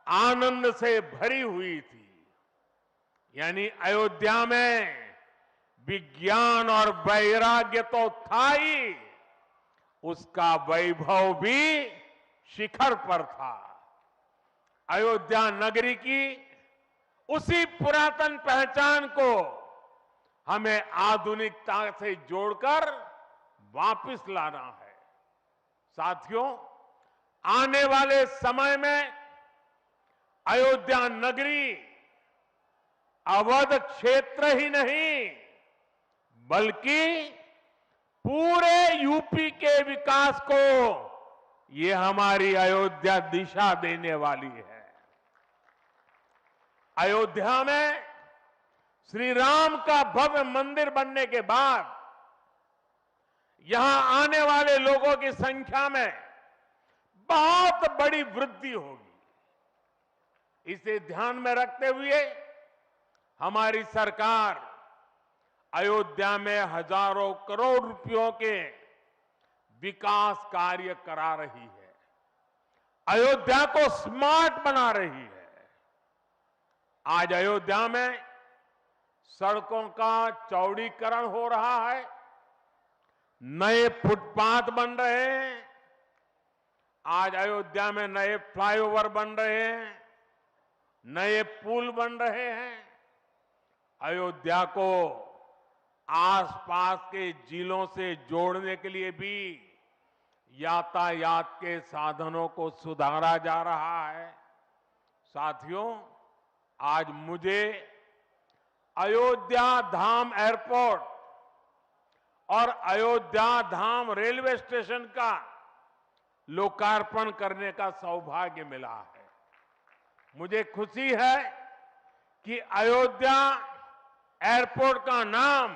F: आनंद से भरी हुई थी। यानी अयोध्या में विज्ञान और वैराग्य तो था ही, उसका वैभव भी शिखर पर था। अयोध्या नगरी की उसी पुरातन पहचान को हमें आधुनिकता से जोड़कर वापस लाना है। साथियों, आने वाले समय में अयोध्या नगरी अवध क्षेत्र ही नहीं, बल्कि पूरे यूपी के विकास को ये हमारी अयोध्या दिशा देने वाली है। अयोध्या में श्री राम का भव्य मंदिर बनने के बाद यहां आने वाले लोगों की संख्या में बहुत बड़ी वृद्धि होगी। इसे ध्यान में रखते हुए हमारी सरकार अयोध्या में हजारों करोड़ रुपयों के विकास कार्य करा रही है, अयोध्या को स्मार्ट बना रही है। आज अयोध्या में सड़कों का चौड़ीकरण हो रहा है, नए फुटपाथ बन रहे हैं, आज अयोध्या में नए फ्लाईओवर बन रहे हैं, नए पुल बन रहे हैं। अयोध्या को आसपास के जिलों से जोड़ने के लिए भी यातायात के साधनों को सुधारा जा रहा है। साथियों, आज मुझे अयोध्या धाम एयरपोर्ट और अयोध्या धाम रेलवे स्टेशन का लोकार्पण करने का सौभाग्य मिला है। मुझे खुशी है कि अयोध्या एयरपोर्ट का नाम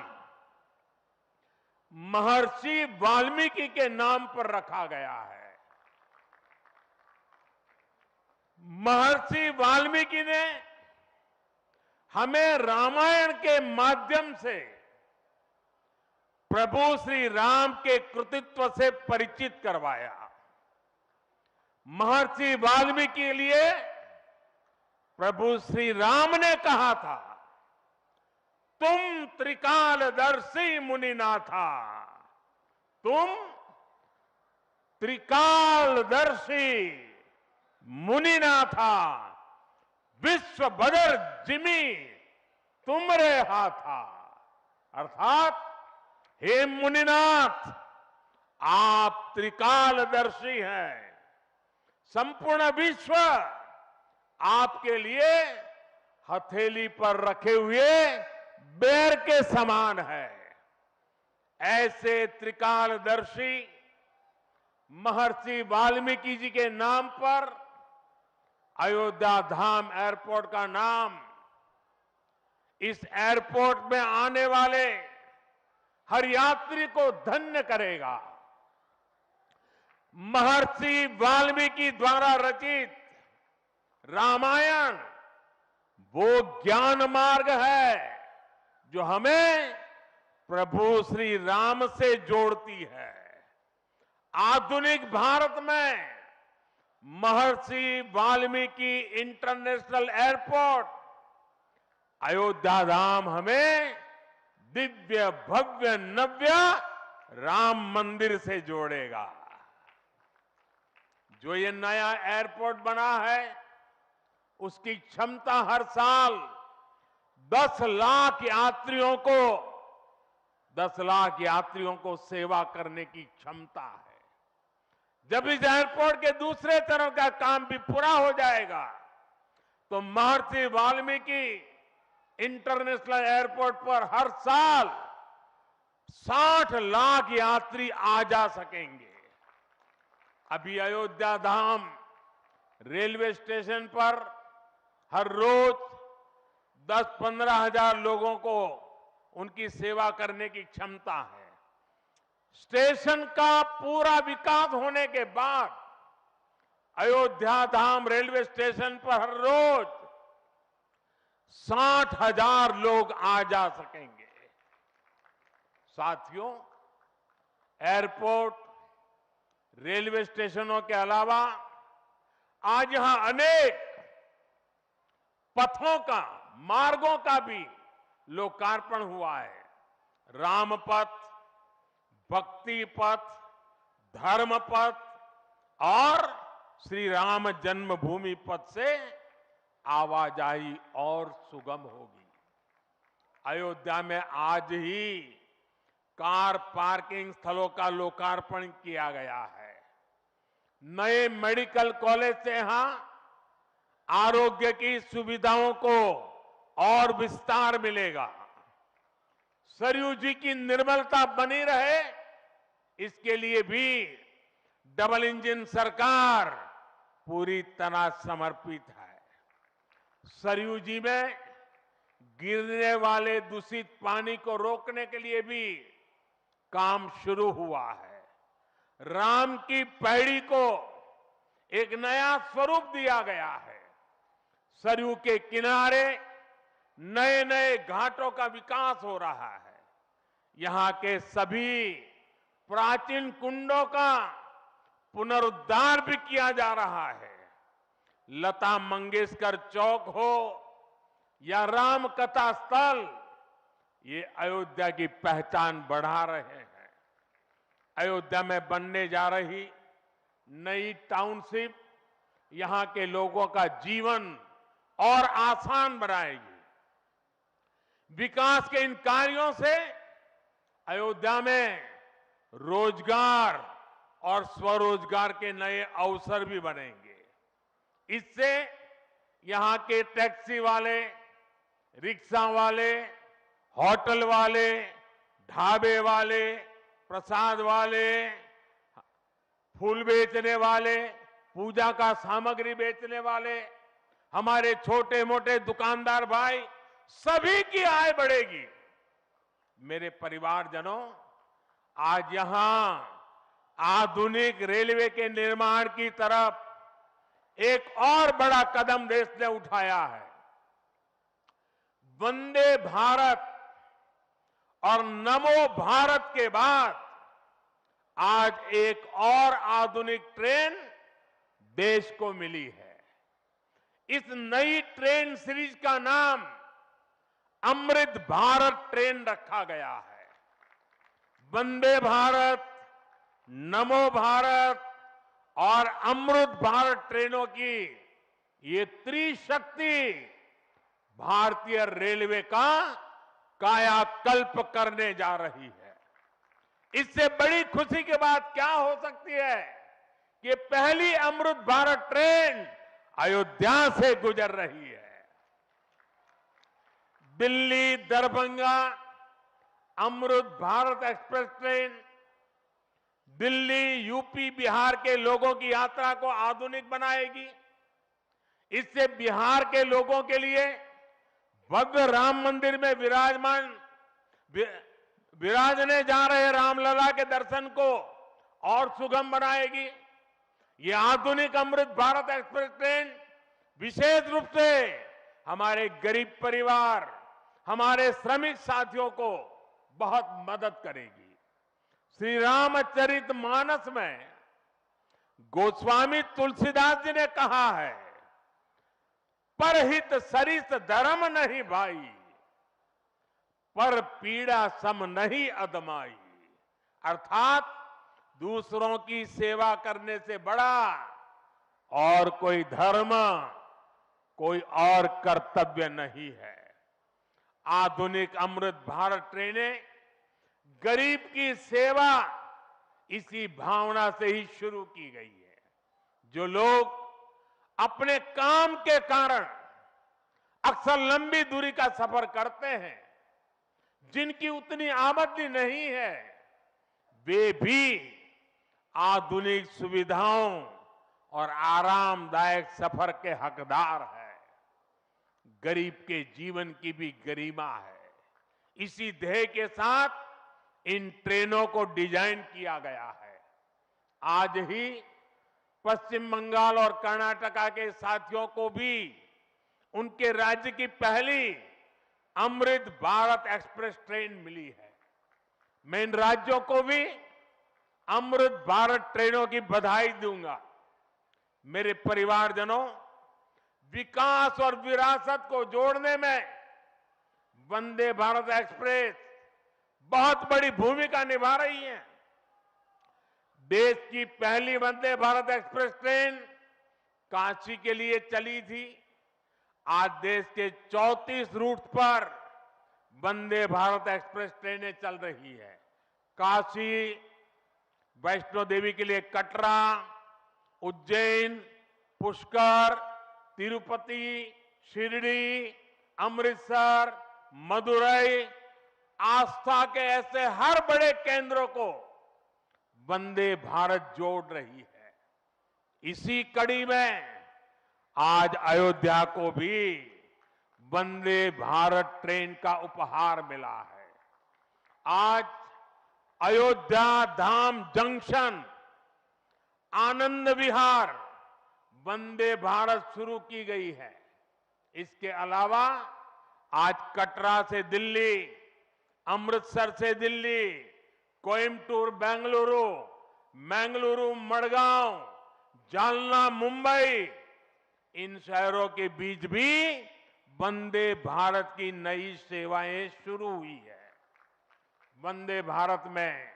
F: महर्षि वाल्मीकि के नाम पर रखा गया है। महर्षि वाल्मीकि ने हमें रामायण के माध्यम से प्रभु श्री राम के कृतित्व से परिचित करवाया। महर्षि वाल्मीकि के लिए प्रभु श्री राम ने कहा था, तुम त्रिकालदर्शी मुनिनाथा, तुम त्रिकालदर्शी मुनिनाथा, विश्व बदर जिमी तुमरे हाथा। अर्थात हे मुनिनाथ, आप त्रिकालदर्शी हैं, संपूर्ण विश्व आपके लिए हथेली पर रखे हुए बेर के समान है। ऐसे त्रिकालदर्शी महर्षि वाल्मीकि जी के नाम पर अयोध्या धाम एयरपोर्ट का नाम इस एयरपोर्ट में आने वाले हर यात्री को धन्य करेगा। महर्षि वाल्मीकि द्वारा रचित रामायण वो ज्ञान मार्ग है जो हमें प्रभु श्री राम से जोड़ती है। आधुनिक भारत में महर्षि वाल्मीकि इंटरनेशनल एयरपोर्ट अयोध्या धाम हमें दिव्य भव्य नव्य राम मंदिर से जोड़ेगा। जो ये नया एयरपोर्ट बना है उसकी क्षमता हर साल 10 लाख यात्रियों को सेवा करने की क्षमता है। जब इस एयरपोर्ट के दूसरे चरण का काम भी पूरा हो जाएगा तो महर्षि वाल्मीकि इंटरनेशनल एयरपोर्ट पर हर साल 60 लाख यात्री आ जा सकेंगे। अभी अयोध्या धाम रेलवे स्टेशन पर हर रोज 10-15 हजार लोगों को उनकी सेवा करने की क्षमता है। स्टेशन का पूरा विकास होने के बाद अयोध्या धाम रेलवे स्टेशन पर हर रोज 60,000 लोग आ जा सकेंगे। साथियों, एयरपोर्ट, रेलवे स्टेशनों के अलावा आज यहां अनेक पथों का, मार्गों का भी लोकार्पण हुआ है। राम पथ, भक्ति पथ, धर्म पथ और श्री राम जन्मभूमि पथ से आवाजाही और सुगम होगी। अयोध्या में आज ही कार पार्किंग स्थलों का लोकार्पण किया गया है। नए मेडिकल कॉलेज से यहां आरोग्य की सुविधाओं को और विस्तार मिलेगा। सरयू जी की निर्मलता बनी रहे, इसके लिए भी डबल इंजन सरकार पूरी तरह समर्पित है। सरयू जी में गिरने वाले दूषित पानी को रोकने के लिए भी काम शुरू हुआ है। राम की पैड़ी को एक नया स्वरूप दिया गया है। सरयू के किनारे नए नए घाटों का विकास हो रहा है। यहां के सभी प्राचीन कुंडों का पुनरुद्धार भी किया जा रहा है। लता मंगेशकर चौक हो या राम कथा स्थल, ये अयोध्या की पहचान बढ़ा रहे हैं। अयोध्या में बनने जा रही नई टाउनशिप यहां के लोगों का जीवन और आसान बनाएगी। विकास के इन कार्यों से अयोध्या में रोजगार और स्वरोजगार के नए अवसर भी बनेंगे। इससे यहां के टैक्सी वाले, रिक्शा वाले, होटल वाले, ढाबे वाले, प्रसाद वाले, फूल बेचने वाले, पूजा का सामग्री बेचने वाले, हमारे छोटे मोटे दुकानदार भाई, सभी की आय बढ़ेगी। मेरे परिवारजनों, आज यहां आधुनिक रेलवे के निर्माण की तरफ एक और बड़ा कदम देश ने उठाया है। वंदे भारत और नमो भारत के बाद आज एक और आधुनिक ट्रेन देश को मिली है। इस नई ट्रेन सीरीज का नाम अमृत भारत ट्रेन रखा गया है। वंदे भारत, नमो भारत और अमृत भारत ट्रेनों की ये त्रिशक्ति भारतीय रेलवे का कायाकल्प करने जा रही है। इससे बड़ी खुशी की बात क्या हो सकती है कि पहली अमृत भारत ट्रेन अयोध्या से गुजर रही है। Delhi Darbhanga Amrit Bharat express train Delhi, UP, Bihar के लोगों की यात्रा को आधुनिक बनाएगी। इससे बिहार के लोगों के लिए भव्य राम मंदिर में विराजने जा रहे रामलला के दर्शन को और सुगम बनाएगी। ये आधुनिक अमृत भारत एक्सप्रेस ट्रेन विशेष रूप से हमारे गरीब परिवार, हमारे श्रमिक साथियों को बहुत मदद करेगी। श्री रामचरित मानस में गोस्वामी तुलसीदास जी ने कहा है, परहित सरिस धर्म नहीं भाई, पर पीड़ा सम नहीं अदमाई। अर्थात दूसरों की सेवा करने से बड़ा और कोई धर्म, कोई और कर्तव्य नहीं है। आधुनिक अमृत भारत ट्रेनें गरीब की सेवा इसी भावना से ही शुरू की गई है। जो लोग अपने काम के कारण अक्सर लंबी दूरी का सफर करते हैं, जिनकी उतनी आमदनी नहीं है, वे भी आधुनिक सुविधाओं और आरामदायक सफर के हकदार हैं। गरीब के जीवन की भी गरिमा है। इसी ध्येय के साथ इन ट्रेनों को डिजाइन किया गया है। आज ही पश्चिम बंगाल और कर्नाटका के साथियों को भी उनके राज्य की पहली अमृत भारत एक्सप्रेस ट्रेन मिली है। मैं इन राज्यों को भी अमृत भारत ट्रेनों की बधाई दूंगा। मेरे परिवारजनों, विकास और विरासत को जोड़ने में वंदे भारत एक्सप्रेस बहुत बड़ी भूमिका निभा रही है। देश की पहली वंदे भारत एक्सप्रेस ट्रेन काशी के लिए चली थी। आज देश के 34 रूट पर वंदे भारत एक्सप्रेस ट्रेनें चल रही है। काशी, वैष्णो देवी के लिए कटरा, उज्जैन, पुष्कर, तिरुपति, शिरडी, अमृतसर, मदुरई, आस्था के ऐसे हर बड़े केंद्रों को वंदे भारत जोड़ रही है। इसी कड़ी में आज अयोध्या को भी वंदे भारत ट्रेन का उपहार मिला है। आज अयोध्या धाम जंक्शन, आनंद विहार वंदे भारत शुरू की गई है। इसके अलावा आज कटरा से दिल्ली, अमृतसर से दिल्ली, कोयम्बटूर बेंगलुरु, मंगलुरु मडगांव, जालना मुंबई, इन शहरों के बीच भी वंदे भारत की नई सेवाएं शुरू हुई है। वंदे भारत में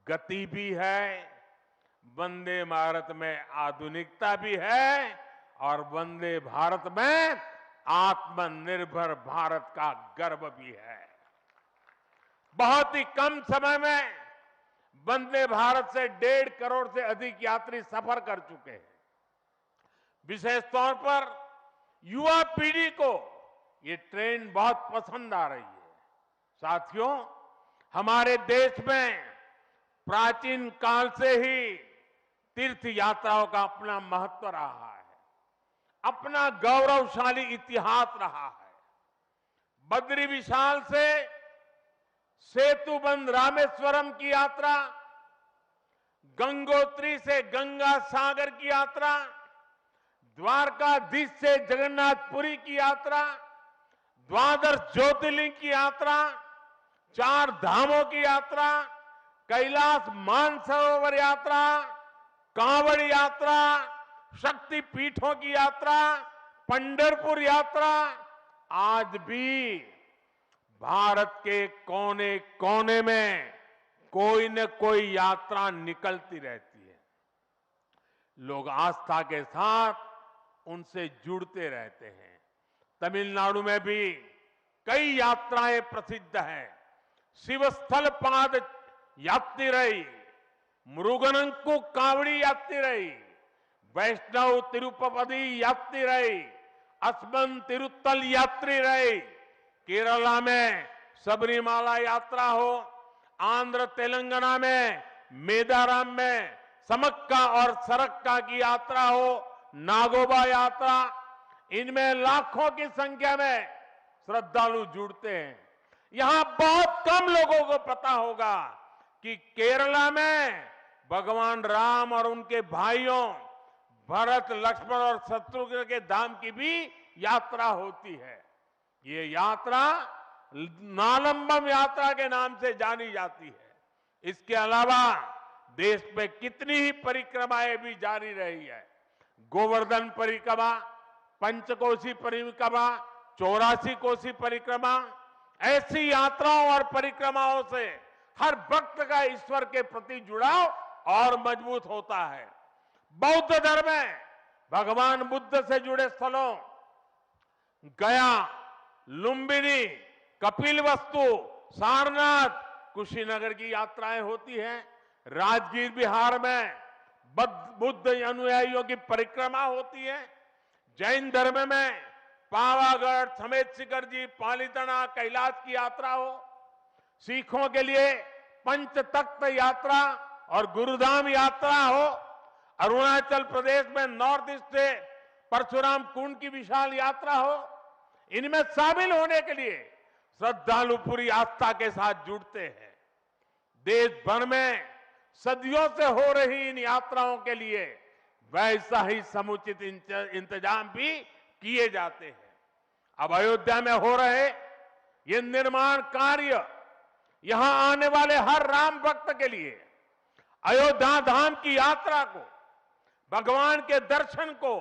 F: गति भी है, वंदे भारत में आधुनिकता भी है और वंदे भारत में आत्मनिर्भर भारत का गर्व भी है। बहुत ही कम समय में वंदे भारत से 1.5 करोड़ से अधिक यात्री सफर कर चुके हैं। विशेष तौर पर युवा पीढ़ी को ये ट्रेन बहुत पसंद आ रही है। साथियों, हमारे देश में प्राचीन काल से ही तीर्थ यात्राओं का अपना महत्व रहा है, अपना गौरवशाली इतिहास रहा है। बद्री विशाल से सेतुबंध रामेश्वरम की यात्रा, गंगोत्री से गंगा सागर की यात्रा, द्वारकाधीश से जगन्नाथपुरी की यात्रा, द्वादश ज्योतिर्लिंग की यात्रा, 4 धामों की यात्रा, कैलाश मानसरोवर यात्रा, कांवड़ यात्रा, शक्ति पीठों की यात्रा, पंढरपुर यात्रा, आज भी भारत के कोने कोने में कोई न कोई यात्रा निकलती रहती है। लोग आस्था के साथ उनसे जुड़ते रहते हैं। तमिलनाडु में भी कई यात्राएं प्रसिद्ध हैं। शिवस्थल पाद यात्रिरई, मुरुगनंकु कावड़ी यात्रिरई, वैष्णव तिरुपति यात्रिरई, अस्मन तिरुत्तल यात्रिरई, केरला में सबरीमाला यात्रा हो, आंध्र तेलंगाना में मेदाराम में समक्का और सरक्का की यात्रा हो, नागोबा यात्रा, इनमें लाखों की संख्या में श्रद्धालु जुड़ते हैं। यहां बहुत कम लोगों को पता होगा कि केरला में भगवान राम और उनके भाइयों भरत, लक्ष्मण और शत्रुघ्न के धाम की भी यात्रा होती है। ये यात्रा नालंबम यात्रा के नाम से जानी जाती है। इसके अलावा देश में कितनी ही परिक्रमाएं भी जारी रही है। गोवर्धन परिक्रमा, पंचकोशी परिक्रमा, 84 कोसी परिक्रमा, ऐसी यात्राओं और परिक्रमाओं से हर भक्त का ईश्वर के प्रति जुड़ाव और मजबूत होता है। बौद्ध धर्म में भगवान बुद्ध से जुड़े स्थलों गया, लुम्बिनी, कपिलवस्तु, सारनाथ, कुशीनगर की यात्राएं होती हैं। राजगीर बिहार में बुद्ध अनुयायियों की परिक्रमा होती है। जैन धर्म में पावागढ़, समेत शिखर जी, पालीताना, कैलाश की यात्रा हो। सिखों के लिए पंच तख्त यात्रा और गुरुधाम यात्रा हो। अरुणाचल प्रदेश में नॉर्थ ईस्ट से परशुराम कुंड की विशाल यात्रा हो। इनमें शामिल होने के लिए श्रद्धालु पूरी आस्था के साथ जुड़ते हैं। देश भर में सदियों से हो रही इन यात्राओं के लिए वैसा ही समुचित इंतजाम भी किए जाते हैं। अब अयोध्या में हो रहे ये निर्माण कार्य यहां आने वाले हर राम भक्त के लिए अयोध्या धाम की यात्रा को, भगवान के दर्शन को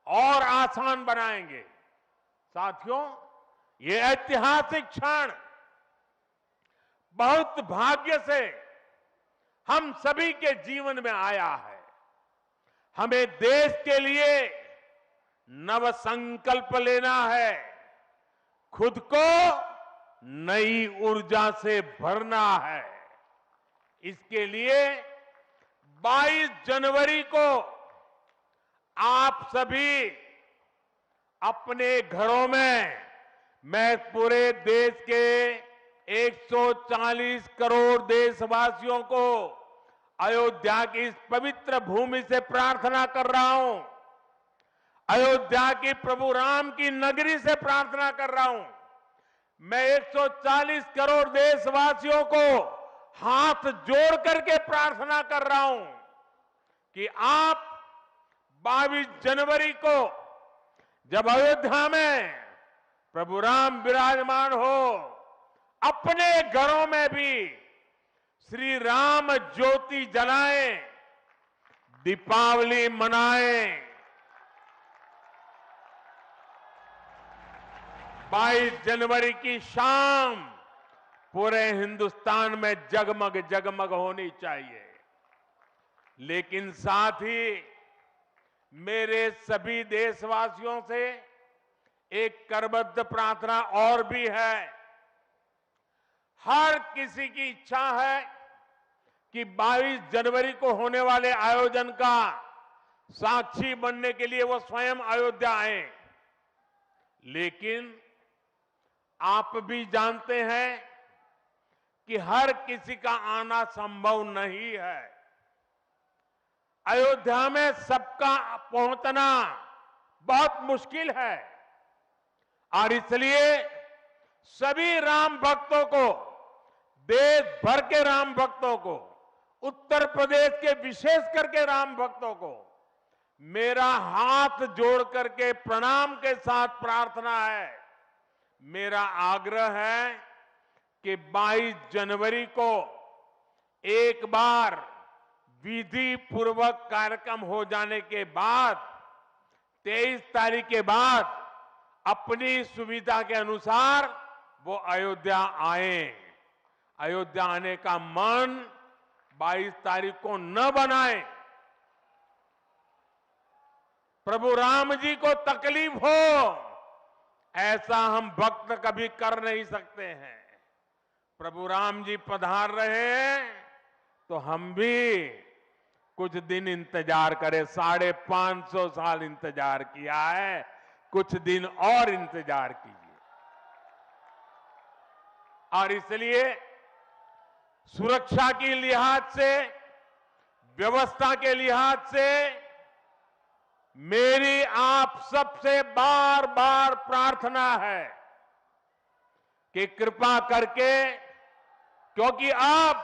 F: और आसान बनाएंगे। साथियों, ये ऐतिहासिक क्षण बहुत भाग्य से हम सभी के जीवन में आया है। हमें देश के लिए नव संकल्प लेना है, खुद को नई ऊर्जा से भरना है। इसके लिए 22 जनवरी को आप सभी अपने घरों में, मैं पूरे देश के 140 करोड़ देशवासियों को अयोध्या की इस पवित्र भूमि से प्रार्थना कर रहा हूं, अयोध्या की प्रभु राम की नगरी से प्रार्थना कर रहा हूं। मैं 140 करोड़ देशवासियों को हाथ जोड़ करके प्रार्थना कर रहा हूं कि आप 22 जनवरी को जब अयोध्या में प्रभु राम विराजमान हो, अपने घरों में भी श्री राम ज्योति जलाएं, दीपावली मनाएं। 22 जनवरी की शाम पूरे हिंदुस्तान में जगमग जगमग होनी चाहिए। लेकिन साथ ही मेरे सभी देशवासियों से एक करबद्ध प्रार्थना और भी है। हर किसी की इच्छा है कि 22 जनवरी को होने वाले आयोजन का साक्षी बनने के लिए वो स्वयं अयोध्या आए। लेकिन आप भी जानते हैं कि हर किसी का आना संभव नहीं है। अयोध्या में सबका पहुंचना बहुत मुश्किल है और इसलिए सभी राम भक्तों को, देश भर के राम भक्तों को, उत्तर प्रदेश के विशेष करके राम भक्तों को मेरा हाथ जोड़ करके प्रणाम के साथ प्रार्थना है, मेरा आग्रह है कि 22 जनवरी को एक बार विधि पूर्वक कार्यक्रम हो जाने के बाद 23 तारीख के बाद अपनी सुविधा के अनुसार वो अयोध्या आए। अयोध्या आने का मन 22 तारीख को न बनाए। प्रभु राम जी को तकलीफ हो ऐसा हम भक्त कभी कर नहीं सकते हैं। प्रभु राम जी पधार रहे हैं तो हम भी कुछ दिन इंतजार करें। 550 साल इंतजार किया है, कुछ दिन और इंतजार कीजिए। और इसलिए सुरक्षा के लिहाज से, व्यवस्था के लिहाज से मेरी आप सबसे बार बार प्रार्थना है कि कृपा करके, क्योंकि अब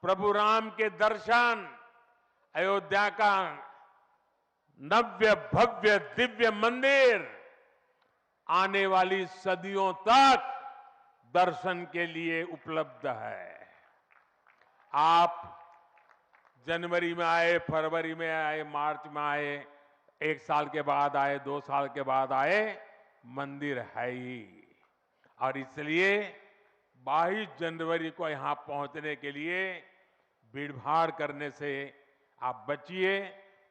F: प्रभु राम के दर्शन, अयोध्या का नव्य भव्य दिव्य मंदिर आने वाली सदियों तक दर्शन के लिए उपलब्ध है। आप जनवरी में आए, फरवरी में आए, मार्च में आए, 1 साल के बाद आए, 2 साल के बाद आए, मंदिर है ही। और इसलिए 22 जनवरी को यहां पहुंचने के लिए भीड़भाड़ करने से आप बचिए,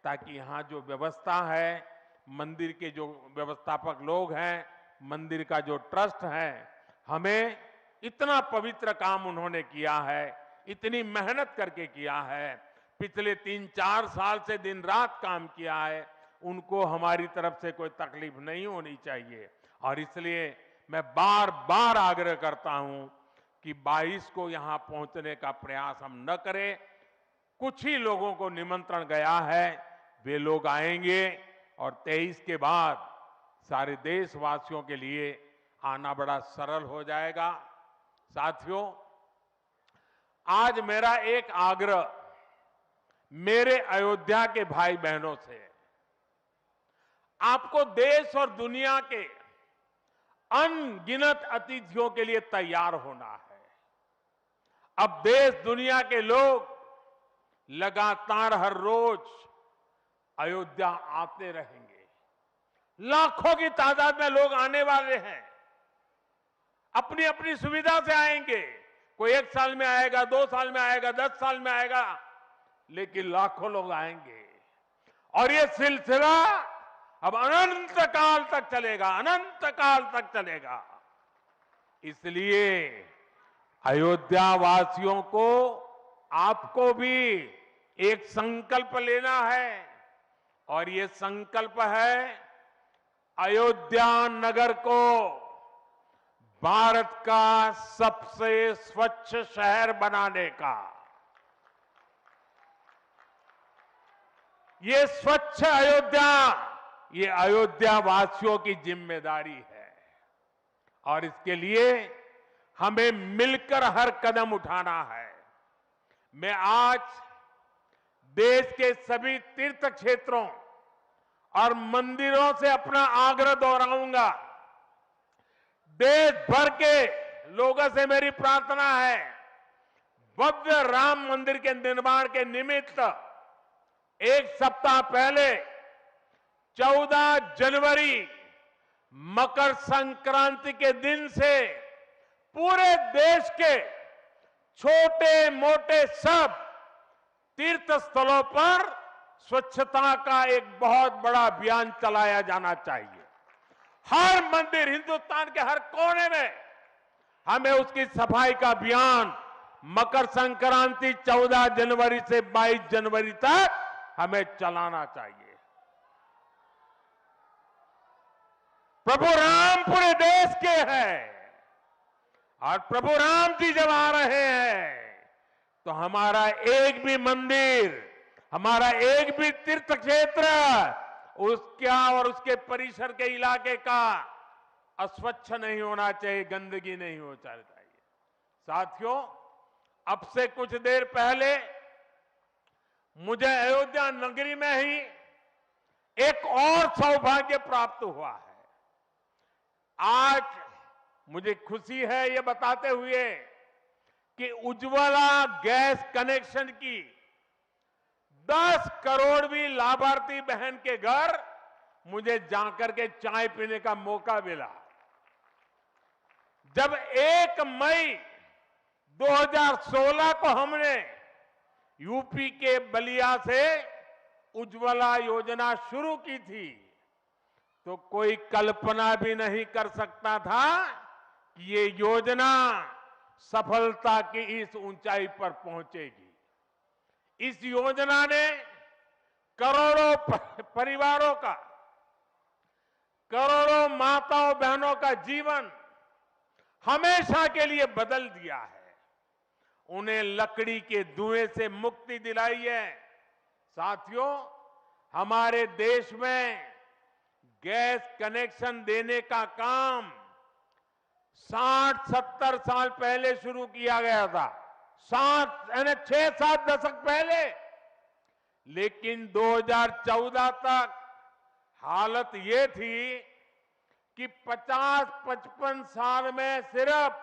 F: ताकि यहां जो व्यवस्था है, मंदिर के जो व्यवस्थापक लोग हैं, मंदिर का जो ट्रस्ट है, हमें इतना पवित्र काम उन्होंने किया है, इतनी मेहनत करके किया है, पिछले 3-4 साल से दिन रात काम किया है, उनको हमारी तरफ से कोई तकलीफ नहीं होनी चाहिए। और इसलिए मैं बार बार आग्रह करता हूं कि 22 को यहां पहुंचने का प्रयास हम न करें। कुछ ही लोगों को निमंत्रण गया है, वे लोग आएंगे और 23 के बाद सारे देशवासियों के लिए आना बड़ा सरल हो जाएगा। साथियों, आज मेरा एक आग्रह मेरे अयोध्या के भाई बहनों से, आपको देश और दुनिया के अनगिनत अतिथियों के लिए तैयार होना है। अब देश दुनिया के लोग लगातार हर रोज अयोध्या आते रहेंगे। लाखों की तादाद में लोग आने वाले हैं, अपनी अपनी सुविधा से आएंगे। कोई 1 साल में आएगा, 2 साल में आएगा, 10 साल में आएगा, लेकिन लाखों लोग आएंगे। और ये सिलसिला अब अनंत काल तक चलेगा, अनंत काल तक चलेगा। इसलिए अयोध्या वासियों को, आपको भी एक संकल्प लेना है, और ये संकल्प है अयोध्या नगर को भारत का सबसे स्वच्छ शहर बनाने का। ये स्वच्छ अयोध्या, ये अयोध्या वासियों की जिम्मेदारी है और इसके लिए हमें मिलकर हर कदम उठाना है। मैं आज देश के सभी तीर्थ क्षेत्रों और मंदिरों से अपना आग्रह दोहराऊंगा। देश भर के लोगों से मेरी प्रार्थना है, भव्य राम मंदिर के निर्माण के निमित्त एक सप्ताह पहले 14 जनवरी मकर संक्रांति के दिन से पूरे देश के छोटे मोटे सब तीर्थ स्थलों पर स्वच्छता का एक बहुत बड़ा अभियान चलाया जाना चाहिए। हर मंदिर, हिंदुस्तान के हर कोने में हमें उसकी सफाई का अभियान मकर संक्रांति 14 जनवरी से 22 जनवरी तक हमें चलाना चाहिए। प्रभु राम पूरे देश के हैं और प्रभु राम जी जब आ रहे हैं तो हमारा एक भी मंदिर, हमारा एक भी तीर्थ क्षेत्र उसका और उसके परिसर के इलाके का अस्वच्छ नहीं होना चाहिए, गंदगी नहीं होना चाहिए। साथियों, अब से कुछ देर पहले मुझे अयोध्या नगरी में ही एक और सौभाग्य प्राप्त हुआ है। आज मुझे खुशी है ये बताते हुए कि उज्ज्वला गैस कनेक्शन की 10 करोड़वीं लाभार्थी बहन के घर मुझे जाकर के चाय पीने का मौका मिला। जब 1 मई 2016 को हमने यूपी के बलिया से उज्ज्वला योजना शुरू की थी तो कोई कल्पना भी नहीं कर सकता था कि ये योजना सफलता की इस ऊंचाई पर पहुंचेगी। इस योजना ने करोड़ों परिवारों का, करोड़ों माताओं बहनों का जीवन हमेशा के लिए बदल दिया है। उन्हें लकड़ी के धुएं से मुक्ति दिलाई है। साथियों, हमारे देश में गैस कनेक्शन देने का काम 60-70 साल पहले शुरू किया गया था, 6-7 दशक पहले। लेकिन 2014 तक हालत ये थी कि 50-55 साल में सिर्फ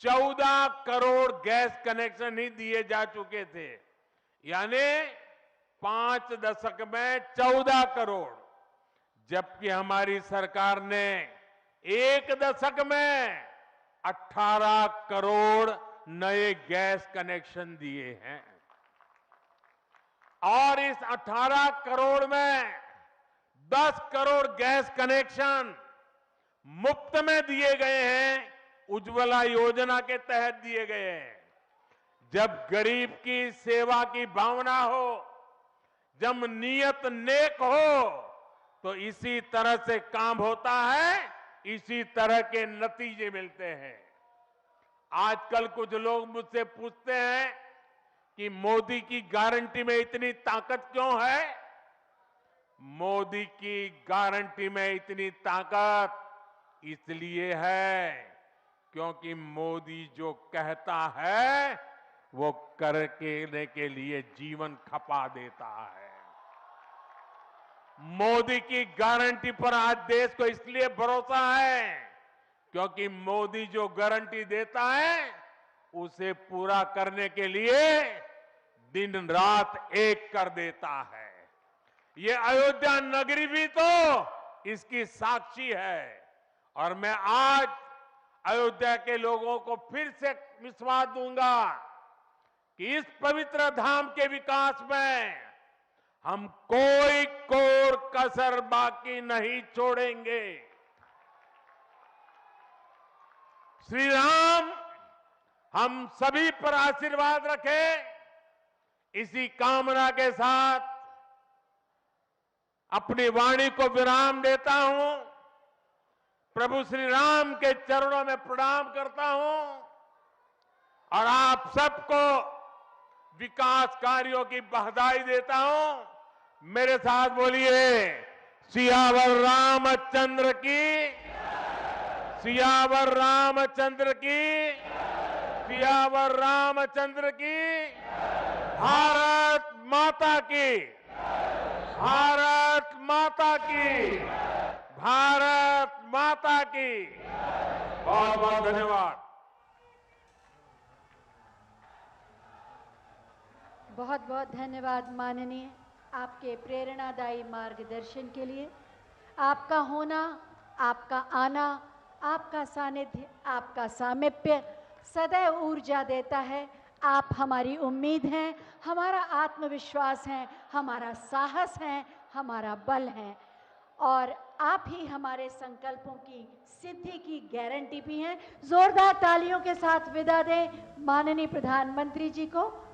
F: 14 करोड़ गैस कनेक्शन ही दिए जा चुके थे, यानी 5 दशक में 14 करोड़, जबकि हमारी सरकार ने 1 दशक में 18 करोड़ नए गैस कनेक्शन दिए हैं। और इस 18 करोड़ में 10 करोड़ गैस कनेक्शन मुफ्त में दिए गए हैं, उज्ज्वला योजना के तहत दिए गए हैं। जब गरीब की सेवा की भावना हो, जब नियत नेक हो, तो इसी तरह से काम होता है, इसी तरह के नतीजे मिलते हैं। आजकल कुछ लोग मुझसे पूछते हैं कि मोदी की गारंटी में इतनी ताकत क्यों है? मोदी की गारंटी में इतनी ताकत इसलिए है क्योंकि मोदी जो कहता है वो करने के लिए जीवन खपा देता है। मोदी की गारंटी पर आज देश को इसलिए भरोसा है क्योंकि मोदी जो गारंटी देता है उसे पूरा करने के लिए दिन रात एक कर देता है। ये अयोध्या नगरी भी तो इसकी साक्षी है। और मैं आज अयोध्या के लोगों को फिर से विश्वास दूंगा कि इस पवित्र धाम के विकास में हम कोई कोर कसर बाकी नहीं छोड़ेंगे। श्री राम हम सभी पर आशीर्वाद रखें, इसी कामना के साथ अपनी वाणी को विराम देता हूं। प्रभु श्री राम के चरणों में प्रणाम करता हूं और आप सबको विकास कार्यों की बधाई देता हूं। मेरे साथ बोलिए सियावर रामचंद्र की, सियावर रामचंद्र की, सियावर रामचंद्र की। भारत माता की, भारत माता की, भारत माता की। बहुत बहुत धन्यवाद।
A: बहुत बहुत धन्यवाद माननीय, आपके प्रेरणादायी मार्गदर्शन के लिए। आपका होना, आपका आना, आपका सानिध्य, आपका सामीप्य सदैव ऊर्जा देता है। आप हमारी उम्मीद हैं, हमारा आत्मविश्वास है, हमारा साहस है, हमारा बल है, और आप ही हमारे संकल्पों की सिद्धि की गारंटी भी हैं। जोरदार तालियों के साथ विदा दें माननीय प्रधानमंत्री जी को।